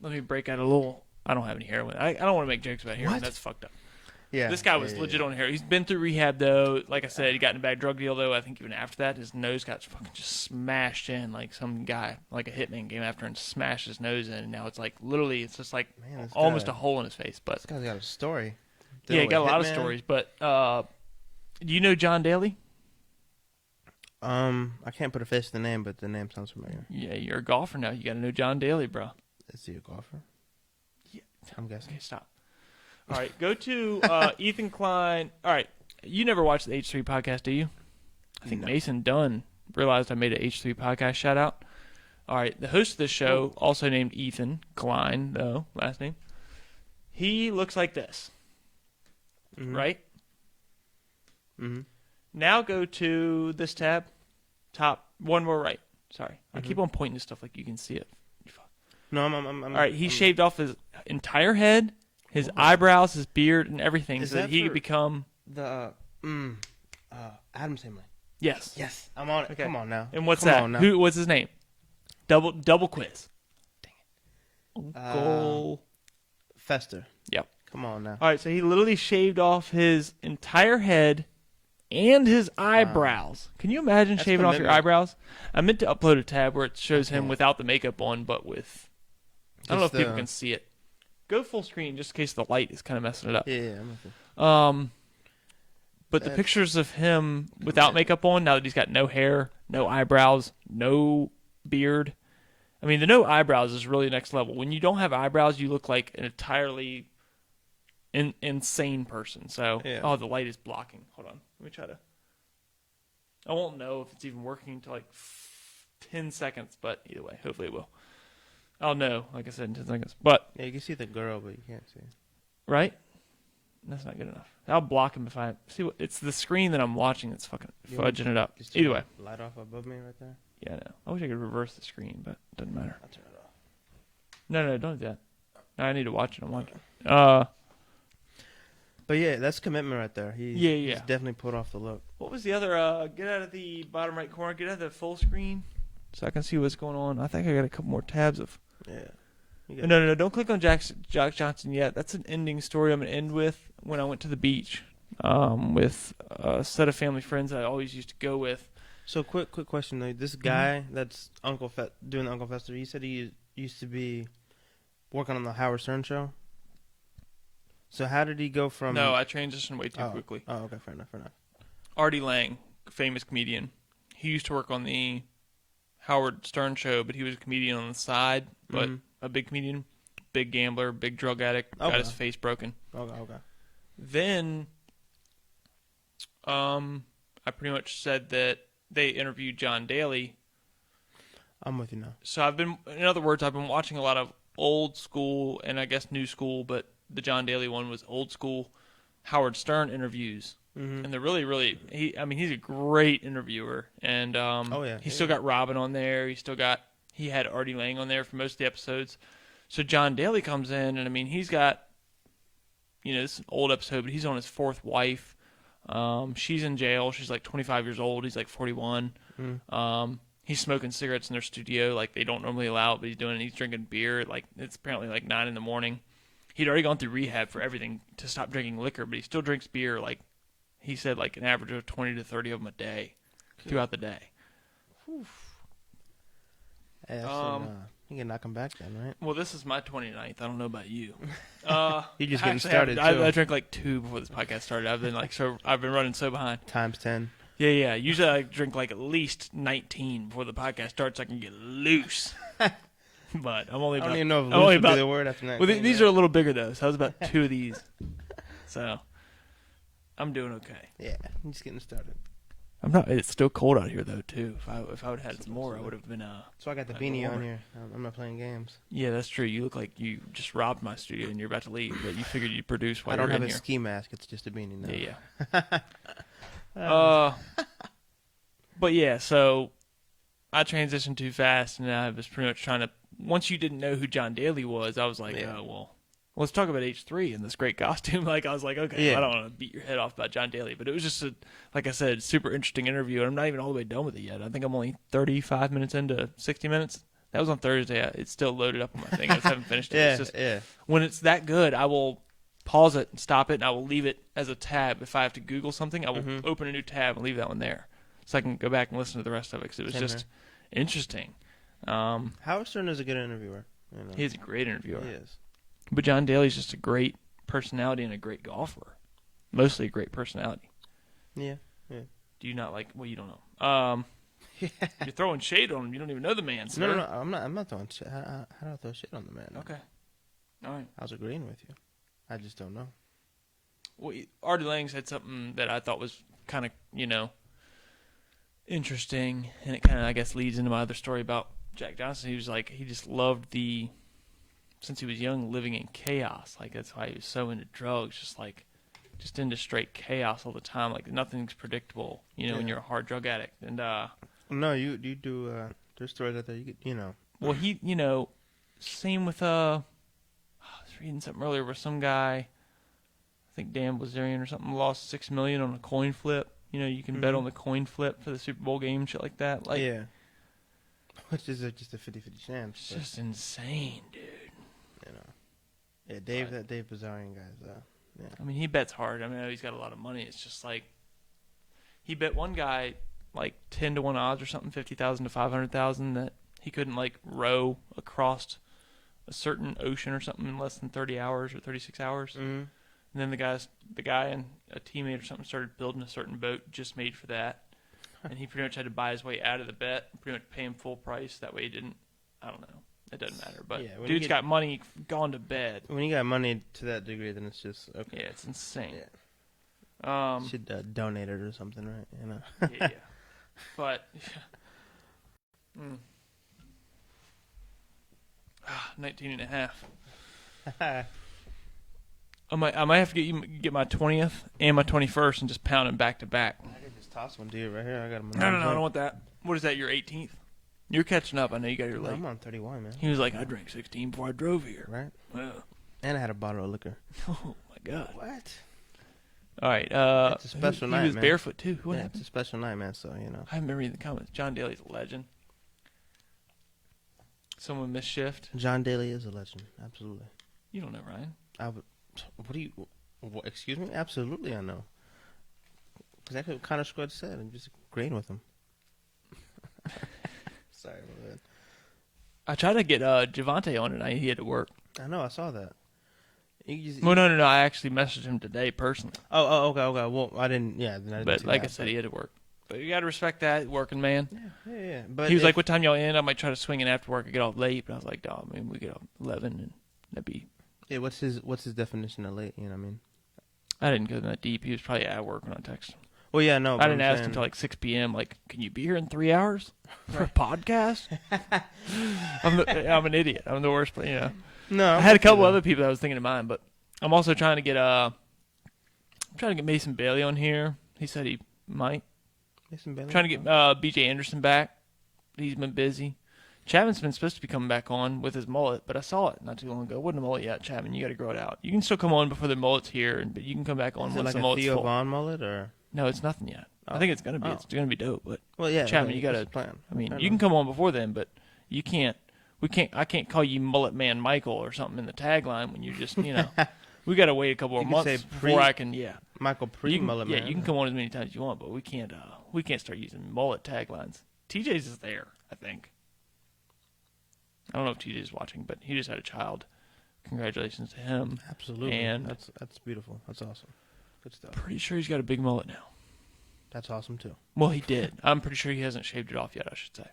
Let me break out a little. I don't have any heroin. I don't want to make jokes about heroin. What? That's fucked up. Yeah. This guy was legit on heroin. He's been through rehab though. Like I said, he got in a bad drug deal though. I think even after that, his nose got fucking just smashed in. Like some guy, like a hitman, came after and smashed his nose in. And now it's like literally, it's just like almost a hole in his face. But This guy's got a story. yeah, he got a lot of stories. But do you know John Daly? I can't put a face to the name, but the name sounds familiar. Yeah, you're a golfer now. You got to know John Daly, bro. Is he a golfer? Yeah, I'm guessing. Okay, stop. All right, go to Ethan Klein. All right, you never watched the H3 podcast, do you? I think Mason Dunn realized I made an H3 podcast shout out. All right, the host of this show, also named Ethan Klein, though, last name. He looks like this, right? Mm-hmm. Now go to this tab, top, one more right. Sorry, I keep on pointing to stuff like you can see it. No, I'm all right, he shaved off his entire head, his eyebrows, his beard, and everything, so that he could become the Adam Sandler. Yes. Yes, I'm on it. Okay. Come on now. And what's Come that? on now. What's his name? Double quiz. Dang it. Uncle Fester. Yep. Come on now. All right, so he literally shaved off his entire head and his eyebrows. Can you imagine That's shaving off your commitment. eyebrows? I meant to upload a tab where it shows him without the makeup on, but with... I don't know if people can see it. Go full screen just in case the light is kind of messing it up. Yeah, I'm with you. But the pictures of him without makeup on, now that he's got no hair, no eyebrows, no beard. I mean, the no eyebrows is really next level. When you don't have eyebrows, you look like an entirely insane person. So, oh, the light is blocking. Hold on. Let me try to... I won't know if it's even working until like 10 seconds, but either way, hopefully it will. I'll know, like I said, in 10 seconds. But Yeah, you can see the girl, but you can't see. right? That's not good enough. I'll block him if I see what it's the screen that I'm watching that's fucking fudging it up. Just Either turn way. the light off above me right there. Yeah, I know. I wish I could reverse the screen, but it doesn't matter. I'll turn it off. No, don't do that. No, I need to watch it. I'm watching. But yeah, that's commitment right there. He's definitely put off the look. What was the other? Get out of the bottom right corner. Get out of the full screen, so I can see what's going on. I think I got a couple more tabs of. Yeah. No, don't click on Jack Johnson yet. That's an ending story I'm gonna end with when I went to the beach, with a set of family friends that I always used to go with. So quick question though. This guy that's doing the Uncle Fester, he said he used to be working on the Howard Stern show. So how did he go from? No, I transitioned way too quickly. Oh, okay, fair enough. Artie Lang, famous comedian. He used to work on the Howard Stern show, but he was a comedian on the side, but a big comedian, big gambler, big drug addict, got his face broken. Okay. Then, I pretty much said that they interviewed John Daly. I'm with you now. So in other words, I've been watching a lot of old school and I guess new school, but the John Daly one was old school Howard Stern interviews. Mm-hmm. And they're really, he's a great interviewer. And he's still got Robin on there. He had Artie Lang on there for most of the episodes. So John Daly comes in, and he's got, this is an old episode, but he's on his fourth wife. She's in jail. She's like 25 years old. He's like 41. He's smoking cigarettes in their studio, like they don't normally allow it, but he's doing it. He's drinking beer. Like it's apparently like 9 a.m. He'd already gone through rehab for everything to stop drinking liquor, but he still drinks beer. Like he said, like an average of 20 to 30 of them a day throughout the day. Hey, you can knock him back then, right? Well, this is my 29th. I don't know about you. You just getting started, too. I drank like 2 before this podcast started. I've been running so behind. Times 10. Yeah. Usually I drink like at least 19 before the podcast starts so I can get loose. But I'm only about... I don't even know if loose would be the word after 19. Well, these are a little bigger, though, so I was about 2 of these. So, I'm doing okay. Yeah, I'm just getting started. I'm not... It's still cold out here, though, too. If I would have had some more, I would have been... So I got the beanie on here. I'm not playing games. Yeah, that's true. You look like you just robbed my studio and you're about to leave, but you figured you'd produce while I don't you're in have a here. ski mask. It's just a beanie now. Yeah. But yeah, so I transitioned too fast, and I was pretty much trying to... Once you didn't know who John Daly was, I was like, oh, well, let's talk about H3 and this great costume. Like, I was like, okay, I don't want to beat your head off about John Daly. But it was just, like I said, super interesting interview, and I'm not even all the way done with it yet. I think I'm only 35 minutes into 60 minutes. That was on Thursday. It's still loaded up on my thing. I just haven't finished it. It's just, when it's that good, I will pause it and stop it, and I will leave it as a tab. If I have to Google something, I will open a new tab and leave that one there, so I can go back and listen to the rest of it, because it was just interesting. Howard Stern is a good interviewer. He's a great interviewer. He is. But John Daly's just a great personality and a great golfer. Mostly a great personality. Yeah. Do you not like... Well, you don't know. You're throwing shade on him. You don't even know the man, sir. No, I'm not throwing shade. How do I throw shade on the man? Okay. All right. I was agreeing with you. I just don't know. Well, Artie Lang said something that I thought was kind of, interesting, and it kind of, I guess, leads into my other story about Jack Johnson. He was like, he just loved since he was young, living in chaos. Like, that's why he was so into drugs, just into straight chaos all the time. Like, nothing's predictable, when you're a hard drug addict. And, no, you do, there's stories out there, Well, he, same with, I was reading something earlier where some guy, I think Dan Blazarian or something, lost $6 million on a coin flip. You can bet on the coin flip for the Super Bowl game, shit like that. Like, yeah. Which is just a 50-50 chance. It's just insane, dude. Yeah, that Dave Blazarian guy's, yeah. He bets hard. I know he's got a lot of money. It's just like, he bet one guy, 10 to 1 odds or something, 50,000 to 500,000, that he couldn't, row across a certain ocean or something in less than 30 hours or 36 hours. Mm-hmm. And then the guy and a teammate or something started building a certain boat just made for that. And he pretty much had to buy his way out of the bet, pretty much pay him full price. That way he didn't, I don't know. It doesn't matter. But dude's got money, gone to bed. When you got money to that degree, then it's just, okay. Yeah, it's insane. Yeah. Should donate it or something, right? Yeah. But, 19 and a half. I might have to get my 20th and my 21st and just pound them back to back. I could just toss one to you right here. I got them. No, I don't want that. What is that, your 18th? You're catching up. I know you got your late. I'm on 31, man. He was like, I drank 16 before I drove here. Right? Well. And I had a bottle of liquor. Oh, my God. What? All right. It's a special night, man. He was barefoot, too. What happened? It's a special night, man, so, I haven't been reading the comments. John Daly's a legend. Someone misshift. John Daly is a legend. Absolutely. You don't know, Ryan. What, excuse me? Absolutely, I know. Exactly what Connor Squad said. I'm just agreeing with him. Sorry, my bad. I tried to get Javante on tonight. He had to work. I know. I saw that. Well, no. I actually messaged him today personally. Oh, okay. Well, I didn't. Yeah, then I didn't. But see like that, I said, he had to work. But you got to respect that, working man. Yeah. But he was like, "What time y'all in?" I might try to swing in after work. I get off late, but I was like, "Dog, we get off 11, and that'd be." Yeah. What's his definition of late? You know what I mean? I didn't go that deep. He was probably at work when I texted him. Well, yeah, no. I didn't ask until like 6 p.m. Like, can you be here in 3 hours for a podcast? I'm an idiot. I'm the worst. But, No, I had a couple other people that I was thinking of mine, but I'm also trying to get Mason Bailey on here. He said he might. Mason Bailey. Trying to get BJ Anderson back. He's been busy. Chapman's been supposed to be coming back on with his mullet, but I saw it not too long ago. It wasn't a mullet yet, Chapman. You got to grow it out. You can still come on before the mullet's here, but you can come back on Is once it like the a mullet's Theo full. Vaughn mullet or? No, it's nothing yet. Oh. I think it's gonna be. Oh. It's gonna be dope. But Well, yeah, Chapman, you got to plan. I mean, you can come on before then, but you can't. I can't call you Mullet Man Michael or something in the tagline when you just we got to wait a couple of months before I can. Yeah, Michael Mullet Man. Yeah, you can come on as many times as you want, but we can't. We can't start using mullet taglines. TJ's is there, I think. I don't know if TJ's watching, but he just had a child. Congratulations to him. Absolutely. And that's beautiful. That's awesome. Good stuff. Pretty sure he's got a big mullet now. That's awesome too. Well, he did. I'm pretty sure he hasn't shaved it off yet, I should say.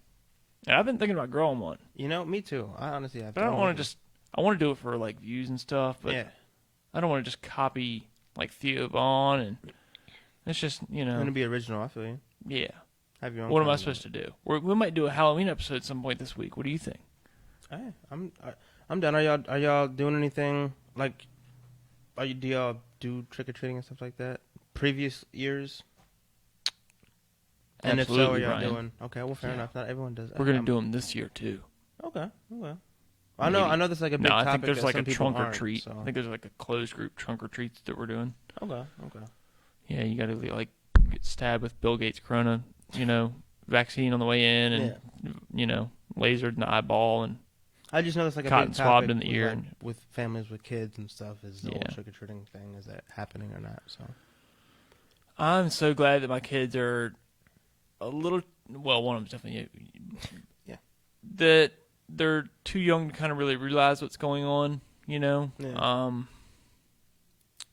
And I've been thinking about growing one. Me too. I honestly have. But I don't want to I want to do it for like views and stuff, but yeah. I don't want to just copy like Theo Vaughn, and it's just It's gonna be original. I feel you. Yeah. Have your own. What am I supposed to do? We might do a Halloween episode at some point this week. What do you think? Hey, I'm done. Are y'all doing anything like? Do y'all do trick or treating and stuff like that? Previous years. And Absolutely, if so, are y'all Ryan. doing? Okay, well, fair enough. Not everyone does. We're gonna do them this year too. Okay. I know. There's like a big No, I topic think there's that like some a people trunk or aren't, treat. so. I think there's like a closed group trunk or treats that we're doing. Okay. Yeah, you got to like get stabbed with Bill Gates' Corona, vaccine on the way in, and lasered in the eyeball, and I just know that's like a cotton big swabbed topic in the with, ear like, and- with families with kids and stuff. Is the whole Yeah. trick or treating thing? Is that happening or not? So I'm so glad that my kids are a little. Well, one of them's definitely. Yeah. That they're too young to kind of really realize what's going on. Yeah.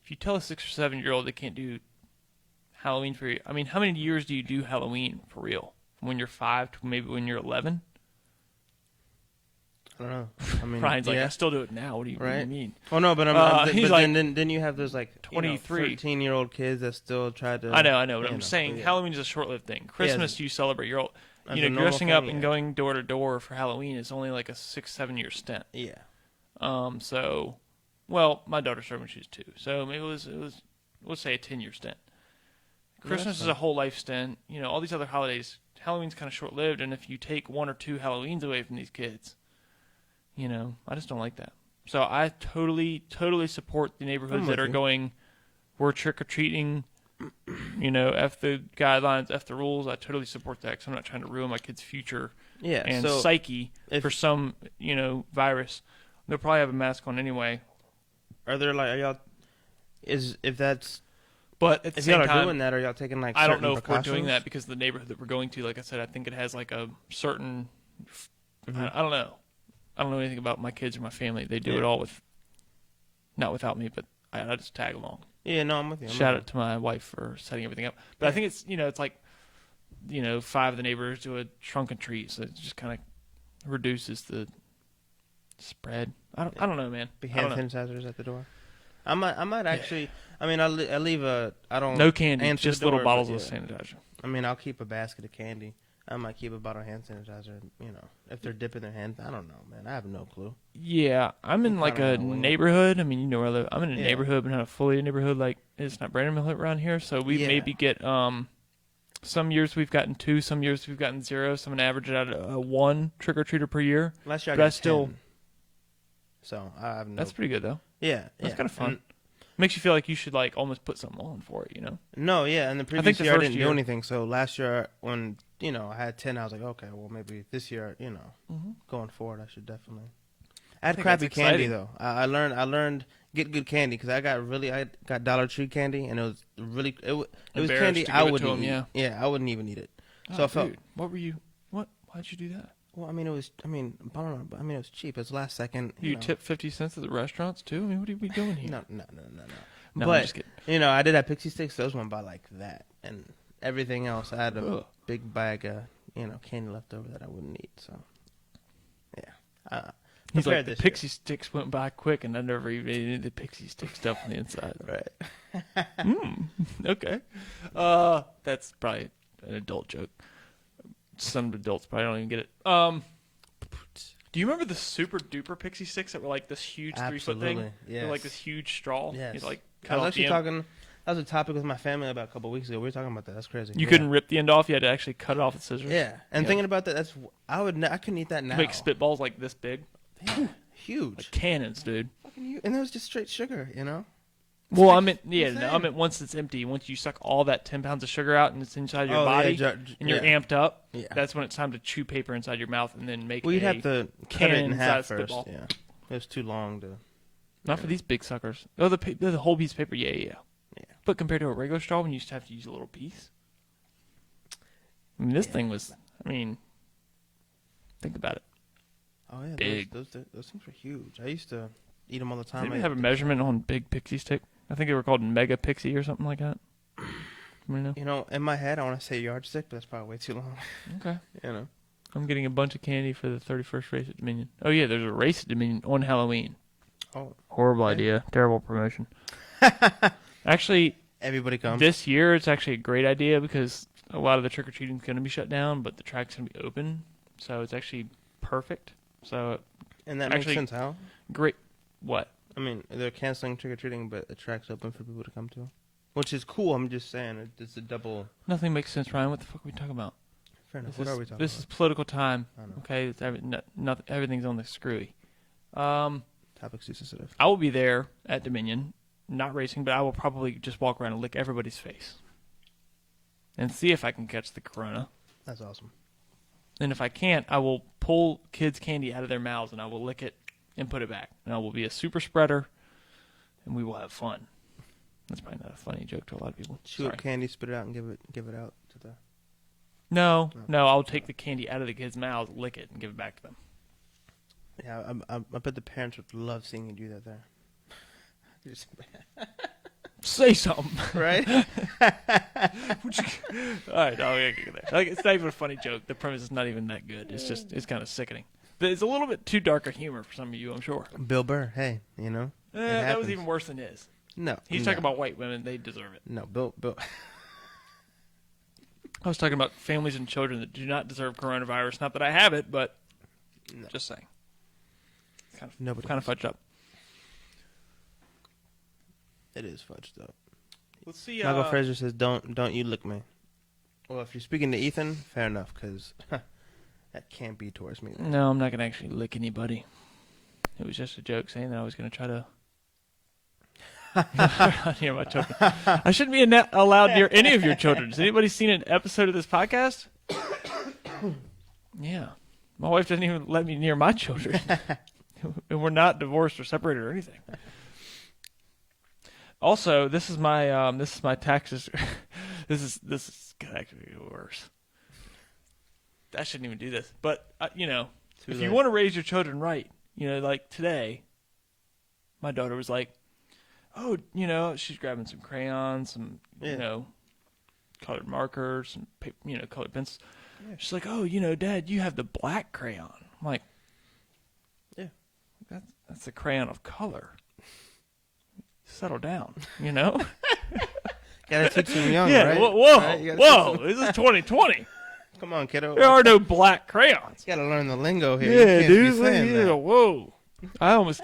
If you tell a 6 or 7-year-old they can't do Halloween for you, I mean, how many years do you do Halloween for real? From when you're 5 to maybe when you're 11? I don't know. I mean, Ryan's like, yeah. I still do it now. What do you mean? Oh no, but he's but like then you have those like 23. 13-year-old kids that still try to. I know. But I'm saying yeah. Halloween is a short-lived thing. Christmas, you celebrate your old. As a normal Dressing up thing, and yeah. going door to door for Halloween is only like a 6-7 year stint. Yeah. So, well, my daughter started when she was 2, so maybe it was let's say a 10-year stint. Christmas is a whole life stint. All these other holidays, Halloween's kind of short-lived, and if you take 1 or 2 Halloweens away from these kids, I just don't like that. So I totally support the neighborhoods that are going, we're trick-or-treating, F the guidelines, F the rules. I totally support that because I'm not trying to ruin my kid's future and psyche for some, virus. They'll probably have a mask on anyway. Are y'all? If that's. But at the If same y'all are time, doing that, are y'all taking like? I don't certain know if we're doing precautions? that because the neighborhood that we're going to, like I said, I think it has like a certain. I don't know. I don't know anything about my kids or my family. They do it all not without me, but I just tag along. Yeah, no, I'm with you. Shout out to my wife for setting everything up. But I think it's it's like 5 of the neighbors do a trunk and treat, so it just kind of reduces the spread. I don't know, man. Be I hand don't know. sanitizers at the door. I might actually. I mean, I leave a. I don't. No candy, answer just the door, little bottles but of sanitizer. I mean, I'll keep a basket of candy. I might keep a bottle of hand sanitizer. If they're dipping their hands, I don't know, man. I have no clue. Yeah, I'm in like a neighborhood. I mean, where I live. I'm in a Yeah. neighborhood, but not a fully neighborhood. Like it's not Brandon Mill around here, so we maybe get some years we've gotten 2, some years we've gotten 0. So I'm gonna average it out at 1 trick or treater per year. Last year I But got I still. 10. So I have no. That's pretty good though. Yeah, That's yeah. kind of fun. And, Makes you feel like you should like almost put something on for it, no, yeah. And the think previous the year I first didn't year- do anything. So last year when I had 10, I was like, okay, well maybe this year, going forward, I should definitely. I had think crappy that's candy exciting. though. I learned get good candy because I got Dollar Tree candy and it was really it was Embarrassed candy to I give it wouldn't to 'em, eat. yeah. Yeah, I wouldn't even eat it. So Oh, I felt. dude, what were you? Why'd you do that? Well, I mean, it was cheap. It was last second. You tip 50 cents at the restaurants too? I mean, what are we doing here? No. No, But I'm just kidding. I did have Pixie Sticks. Those went by like that, and everything else. I had a Ugh. big bag of candy left over that I wouldn't eat. So, yeah. He's Prepared like, the this year. pixie sticks went by quick, and I never even ate any of the pixie stick stuff on the inside. Right. Okay. That's probably an adult joke. Some adults probably don't even get it. Do you remember the super duper pixie sticks that were like this huge 3-foot thing? Absolutely. They're like this huge straw. Yes. You like I cut was off actually the end. talking. That was a topic with my family about a couple of weeks ago. We were talking about that. That's crazy. You couldn't rip the end off. You had to actually cut it off with scissors. Yeah, and Yeah. thinking about that, I couldn't eat that now. Make spitballs like this big, Huge. like cannons, dude. And it was just straight sugar, you know. Well, I like meant insane. I meant once it's empty, once you suck all that 10 pounds of sugar out and it's inside your Oh, body, yeah, and you're yeah. amped up. Yeah. That's when it's time to chew paper inside your mouth and then make. Well, you'd have to cut it in half cannon-sized first. spitball. Yeah, it was too long to. Not for these big suckers. Oh, the whole piece of paper. Yeah. Yeah. But compared to a regular straw, when you used to have to use a little piece. I mean, this thing was. I mean, think about it. Oh yeah, Big. Those things were huge. I used to eat them all the Did time. they have a measurement on big pixie stick? I think they were called mega pixie or something like that. You know, in my head, I want to say yardstick, but that's probably way too long. Okay. You know. I'm getting a bunch of candy for the 31st race at Dominion. Oh yeah, there's a race at Dominion on Halloween. Oh. Horrible Okay. idea. Terrible promotion. Actually, Everybody comes. this year it's actually a great idea because a lot of the trick-or-treating is going to be shut down, but the track's going to be open. So it's actually perfect. So and that actually- makes sense. How? great. What? I mean, they're canceling trick or treating, but the track's open for people to come to, which is cool. I'm just saying, it's a double. Nothing makes sense, Ryan. What the fuck are we talking about? Fair enough. This What is, are we talking this about? is political time. I know. Okay, it's everything's on the screwy. Topic's too sensitive. I will be there at Dominion, not racing, but I will probably just walk around and lick everybody's face and see if I can catch the corona. That's awesome. And if I can't, I will pull kids' candy out of their mouths and I will lick it and put it back. And I will be a super spreader, and we will have fun. That's probably not a funny joke to a lot of people. Chew Sorry. up candy, spit it out, and give it out to the. No, I'll take the candy out of the kids' mouths, lick it, and give it back to them. Yeah, I bet the parents would love seeing you do that there. Say something. Right? All right, I'll get there. Like, it's not even a funny joke. The premise is not even that good. It's kind of sickening. But it's a little bit too dark a humor for some of you, I'm sure. Bill Burr, hey, you know. It That was happens. even worse than his. No. He's no. talking about white women. They deserve it. No, Bill. I was talking about families and children that do not deserve coronavirus. Not that I have it, but just saying. Nobody Kind of fudged up. It is fudged up. Let's see. Michael Fraser says, "Don't you lick me." Well, if you're speaking to Ethan, fair enough, because that can't be towards me. No, I'm not going to actually lick anybody. It was just a joke saying that I was going to try to near my children. I shouldn't be allowed near any of your children. Has anybody seen an episode of this podcast? Yeah. My wife doesn't even let me near my children. And we're not divorced or separated or anything. Also, this is my taxes. this is actually worse. I shouldn't even do this, but if late. you want to raise your children right, like today, my daughter was like, "Oh, she's grabbing some crayons, some colored markers, some paper, colored pencils." Yeah. She's like, "Oh, Dad, you have the black crayon." I'm like, "Yeah, that's a crayon of color. Settle down, Gotta teach them young, yeah, right? whoa, Right? whoa! This is 2020. Come on, kiddo. There are no black crayons. You gotta learn the lingo here. Yeah, you can't dude. Be saying that. Whoa! I almost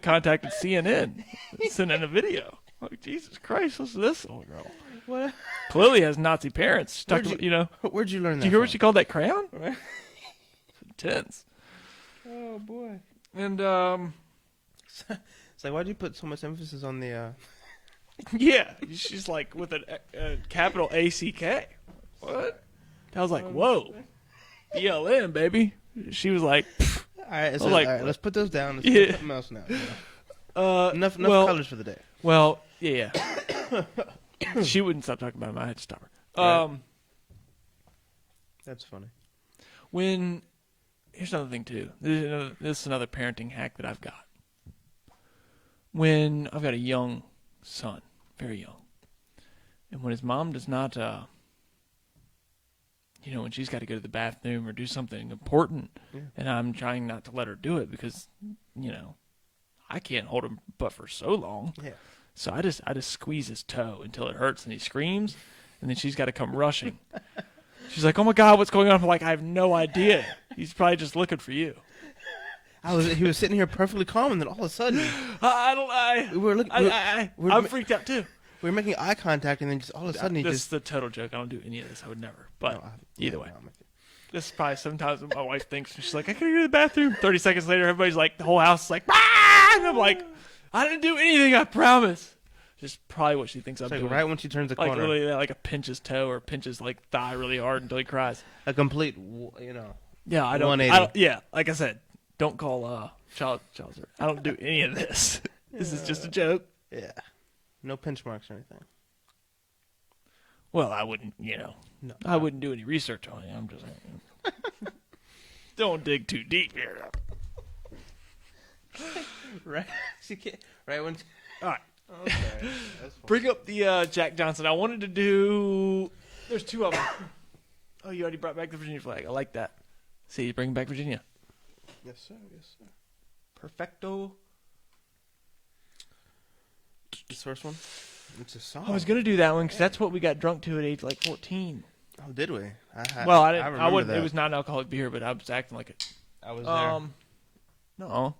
contacted CNN, sent in a video. Like, Jesus Christ, what's this little girl? What? Clearly has Nazi parents. Where'd you learn that? Did you hear what from? she called that crayon? Right. Intense. Oh boy. And It's like, why'd you put so much emphasis on the? yeah, she's like with a capital ACK. What? I was like, whoa, BLM, baby. She was like, All right, so, like, all right, let's put those down. Let's yeah. do something else now. Enough colors for the day. Well, yeah. She wouldn't stop talking about him. I had to stop her. Right. That's funny. Here's another thing too. This is another parenting hack that I've got. When I've got a young son, very young, and when his mom does not you know, when she's got to go to the bathroom or do something important, and I'm trying not to let her do it because, you know, I can't hold him but for so long. Yeah. So I just squeeze his toe until it hurts and he screams, and then she's got to come rushing. She's like, "Oh my God, what's going on?" I'm like, "I have no idea. He's probably just looking for you." He was sitting here perfectly calm, and then all of a sudden, I'm freaked out too. We were making eye contact, and then just all of a sudden This is the total joke. I don't do any of this. I would never. But either way. No, This is probably sometimes what my wife thinks. She's like, "I gotta go to the bathroom." 30 seconds later, everybody's like, the whole house is like, "Ah!" And I'm like, "I didn't do anything, I promise." Just probably what she thinks I'm doing. Right when she turns the like corner. literally, like a pinch his toe or pinch his like thigh really hard until he cries. A complete, you know. Yeah, I don't. 180. Yeah, like I said, don't call child support. I don't do any of this. This is just a joke. Yeah. No pinch marks or anything. Well, I wouldn't, you know. No. I wouldn't do any research on it. I'm just saying. Don't dig too deep here. Right? Right when. All right. Okay. That's fine. Bring up the Jack Johnson. I wanted to do. There's two of them. Oh, you already brought back the Virginia flag. I like that. See, you bring back Virginia. Yes, sir. Yes, sir. Perfecto. This first one? It's a song. I was gonna do that one because that's what we got drunk to at age like 14. Oh, did we? Well, I didn't. I remember wouldn't. that. It was not an alcoholic beer, but I was acting like it. I was there. No,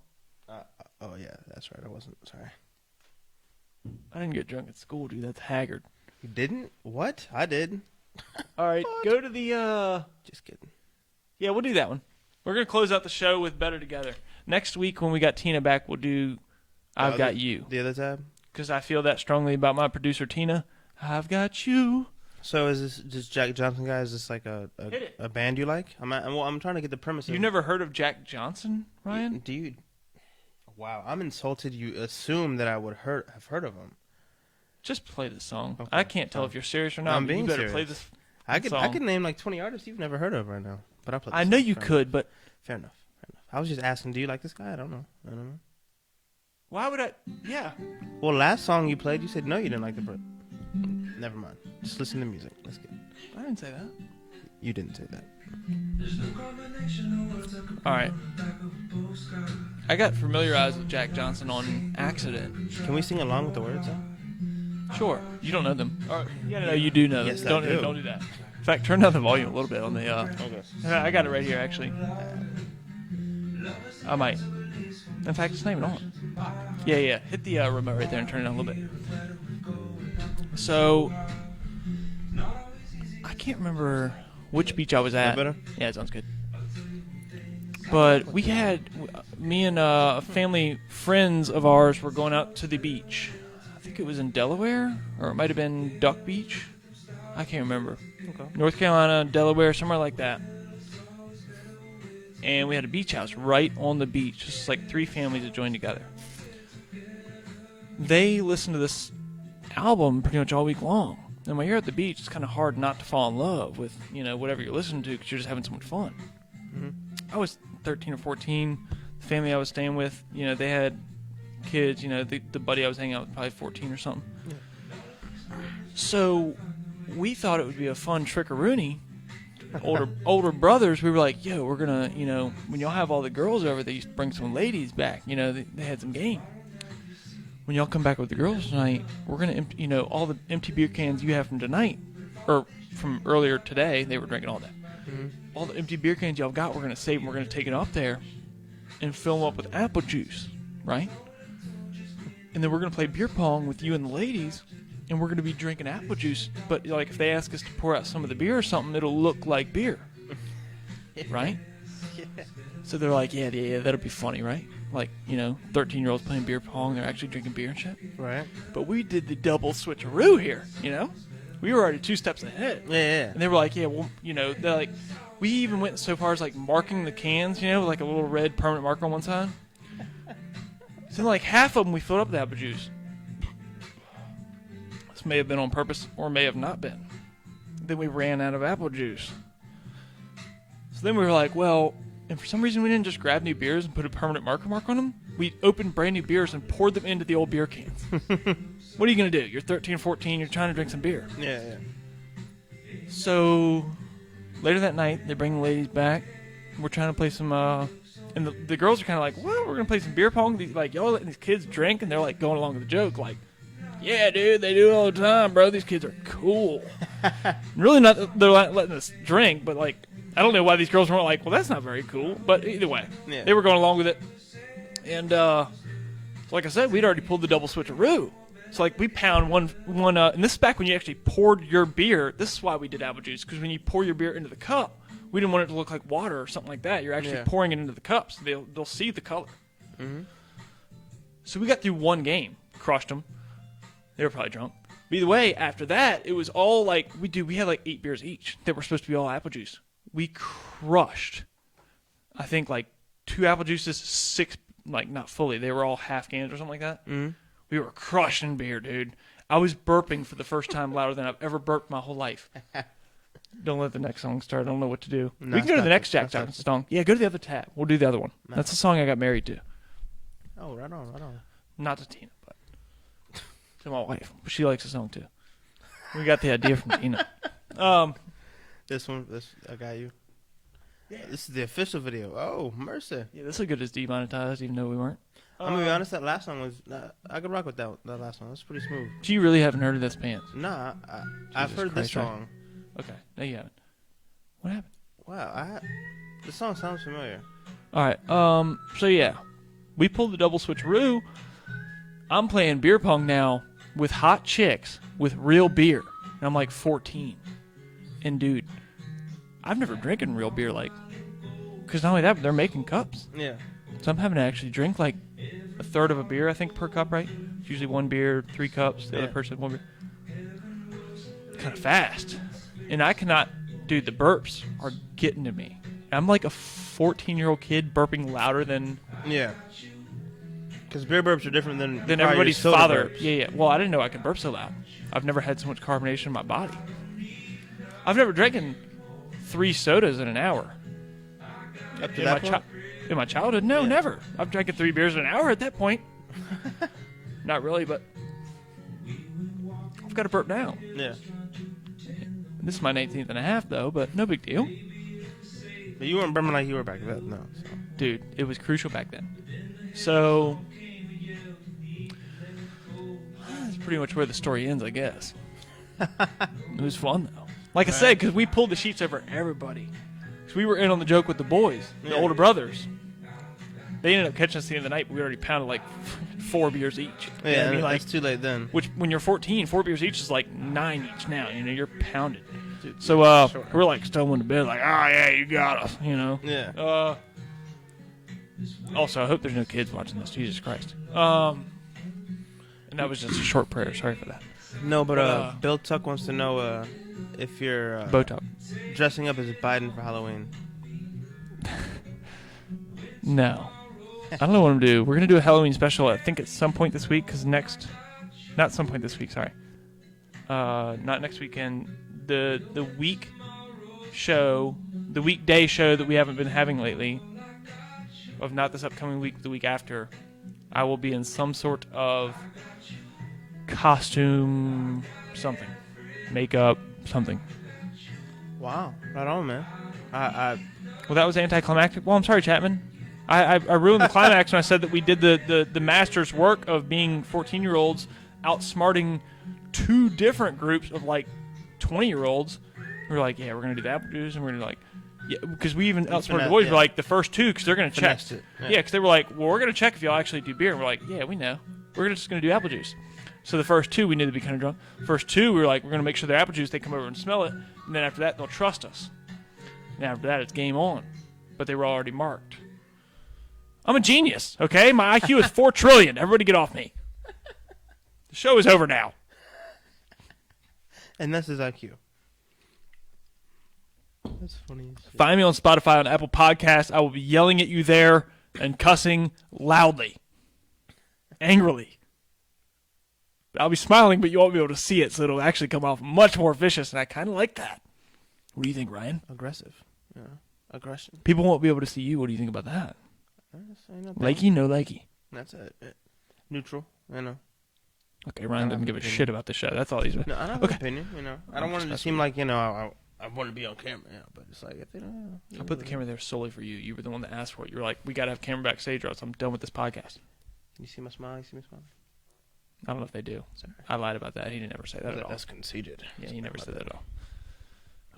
Oh, yeah. That's right. I wasn't. Sorry. I didn't get drunk at school, dude. That's haggard. You didn't? What? I did. All right, What? go to the. Just kidding. Yeah, we'll do that one. We're gonna close out the show with Better Together. Next week when we got Tina back, we'll do I've Got You. The other tab? Because I feel that strongly about my producer Tina. I've got you. So is this Jack Johnson guy? Is this like a Hit it. a band you like? I'm trying to get the premise. You never heard of Jack Johnson, Ryan? Do you? Wow, I'm insulted. You assume that I would have heard of him. Just play the song. Okay, I can't tell fine. if you're serious or not. I'm but being you better serious. play this. I song. could name like 20 artists you've never heard of right now. But I'll play. I know you could, but Fair enough. I was just asking. Do you like this guy? I don't know. why would I? Yeah. Well, last song you played, you said no, you didn't like the. Never mind. Just listen to music. Let's get. I didn't say that. You didn't say that. All right. I got familiarized with Jack Johnson on accident. Can we sing along with the words? Though? Sure. You don't know them. No, you do know them. Yes, I don't do. Don't do that. In fact, turn down the volume a little bit on the. Okay. I got it right here, actually. I might. In fact, it's not even on. Yeah. Hit the remote right there and turn it down a little bit. So, I can't remember which beach I was at. That better? Yeah, it sounds good. But we had, me and family friends of ours were going out to the beach. I think it was in Delaware, or it might have been Duck Beach. I can't remember. Okay. North Carolina, Delaware, somewhere like that. And we had a beach house right on the beach. Just like 3 families that joined together. They listened to this album pretty much all week long. And when you're at the beach, it's kind of hard not to fall in love with, whatever you're listening to because you're just having so much fun. Mm-hmm. I was 13 or 14. The family I was staying with, they had kids. The buddy I was hanging out with probably 14 or something. Yeah. So we thought it would be a fun trick-a-rooney. Older brothers, we were like, yo, we're going to, when y'all have all the girls over, they used to bring some ladies back. They had some game. When y'all come back with the girls tonight, we're going to empty, all the empty beer cans you have from tonight, or from earlier today, they were drinking all that. Mm-hmm. All the empty beer cans y'all got, we're going to save them. We're going to take it up there and fill them up with apple juice, right? And then we're going to play beer pong with you and the ladies, and we're going to be drinking apple juice. But like if they ask us to pour out some of the beer or something, it'll look like beer, right? Yeah. So they're like, yeah, that'll be funny, right? Like, 13-year-olds playing beer pong, they're actually drinking beer and shit. Right. But we did the double switcheroo here, We were already 2 steps ahead. Yeah. And they were like, yeah, well, they're like, we even went so far as like marking the cans, with like a little red permanent marker on one side. So like half of them we filled up with apple juice. This may have been on purpose or may have not been. Then we ran out of apple juice. So then we were like, well, and for some reason we didn't just grab new beers and put a permanent mark on them. We opened brand new beers and poured them into the old beer cans. What are you going to do? You're 13, 14, you're trying to drink some beer. Yeah. So later that night, they bring the ladies back. We're trying to play some, and the girls are kind of like, what? We're going to play some beer pong? Y'all letting these kids drink? And they're like going along with the joke, like, yeah, dude, they do it all the time, bro. These kids are cool. Really not, they're not letting us drink, but like, I don't know why these girls weren't like, well, that's not very cool. But either way, they were going along with it. And like I said, we'd already pulled the double switcheroo. So like we pound one, and this is back when you actually poured your beer. This is why we did apple juice, because when you pour your beer into the cup, we didn't want it to look like water or something like that. You're actually pouring it into the cups. They'll see the color. Mm-hmm. So we got through one game, crushed them. They were probably drunk. But either way, after that, it was all like we had like 8 beers each that were supposed to be all apple juice. We crushed, I think, like 2 apple juices, 6, like not fully. They were all half cans or something like that. Mm-hmm. We were crushing beer, dude. I was burping for the first time louder than I've ever burped my whole life. Don't let the next song start. I don't know what to do. No, we can go to the next Jack Johnson song. Yeah, go to the other tab. We'll do the other one. No. That's the song I got married to. Oh, right on. Not to Tina, but to my wife. She likes the song too. We got the idea from Tina. This I got you. Yeah. This is the official video. Oh, mercy. Yeah, this is good as demonetized, even though we weren't. I'm gonna be honest. That last song was. I could rock with that last song. That's pretty smooth. You really haven't heard of this band? Nah, I've heard this song. Right? Okay, no, you haven't. What happened? Wow, this song sounds familiar. All right. So yeah, we pulled the double switcheroo. I'm playing beer pong now with hot chicks with real beer, and I'm like 14. And dude, I've never drinking real beer, like, because not only that, but they're making cups. Yeah. So I'm having to actually drink like a third of a beer, I think, per cup, right? It's usually 1 beer, 3 cups. The other person 1 beer. Kind of fast. And I cannot, dude, the burps are getting to me. I'm like a 14-year-old kid burping louder than... Yeah. Because beer burps are different than everybody's father. Burps. Yeah. Well, I didn't know I could burp so loud. I've never had so much carbonation in my body. I've never drinking 3 sodas in an hour. Up to that point? In my childhood, no, never. I've drinking 3 beers in an hour at that point. Not really, but I've got to burp now. Yeah. This is my 19th and a half, though, but no big deal. But you weren't burping like you were back then, no. So. Dude, it was crucial back then. So, that's pretty much where the story ends, I guess. It was fun, though. Like I said, because we pulled the sheets over everybody. Because we were in on the joke with the boys, the older brothers. They ended up catching us at the end of the night, but we already pounded like 4 beers each. Yeah, you know, I mean, like, it's too late then. Which, when you're 14, 4 beers each is like 9 each now. You know, you're pounded. Dude, so sure. We're like stumbling to bed, like, oh yeah, you got us. You know. Yeah. Also, I hope there's no kids watching this. Jesus Christ. And that was just a short prayer. Sorry for that. No, but Bill Tuck wants to know if you're Botuck dressing up as Biden for Halloween. No. I don't know what I'm going to do. We're going to do a Halloween special, I think, at some point this week, because not some point this week, sorry. Not next weekend. The weekday show that we haven't been having lately, of not this upcoming week, the week after, I will be in some sort of costume, something. Makeup, something. Wow. Right on, man. Well, that was anticlimactic. Well, I'm sorry, Chapman. I ruined the climax when I said that we did the master's work of being 14-year-olds outsmarting 2 different groups of like 20-year-olds. We were like, yeah, we're going to do the apple juice, and we're going to like, yeah, because we even outsmarted the boys. We're like, the first 2, because they're going to check. Yeah, because they were like, well, we're going to check if y'all actually do beer. And we're like, yeah, we know. We're just going to do apple juice. So the first 2, we needed to be kind of drunk. First 2, we were like, we're going to make sure they're apple juice. They come over and smell it. And then after that, they'll trust us. And after that, it's game on. But they were already marked. I'm a genius, okay? My IQ is 4 trillion. Everybody get off me. The show is over now. And that's his IQ. That's funny. Find me on Spotify, on Apple Podcasts. I will be yelling at you there and cussing loudly. Angrily. I'll be smiling, but you won't be able to see it, so it'll actually come off much more vicious, and I kind of like that. What do you think, Ryan? Aggressive. Yeah. Aggression. People won't be able to see you. What do you think about that? Likey, no likey. That's it. Neutral, I know. Okay, Ryan doesn't give a shit about the show. That's all he's... No, I don't have an opinion, you know. I don't want it to seem like, you know, I want to be on camera, yeah, but it's like if they don't. I put the camera there solely for you. You were the one that asked for it. You were like, we got to have camera backstage or else I'm done with this podcast. You see my smile? You see me smile? I don't know if they do. Sorry. I lied about that. He didn't ever say that at all. That's conceited. Yeah, he never said that at all.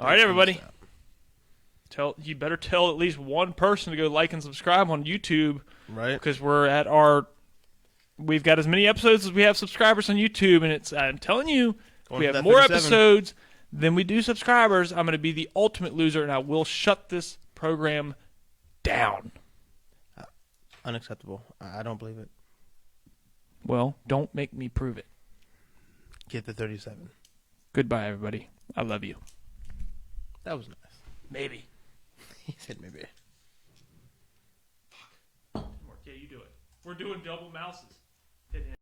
All right, everybody. You better tell at least one person to go like and subscribe on YouTube. Right. Because we've got as many episodes as we have subscribers on YouTube, and I'm telling you, if we have more 37. episodes than we do subscribers, I'm going to be the ultimate loser, and I will shut this program down. Unacceptable. I don't believe it. Well, don't make me prove it. Get the 37. Goodbye, everybody. I love you. That was nice. Maybe. He said maybe. Yeah, you do it. We're doing double mouses.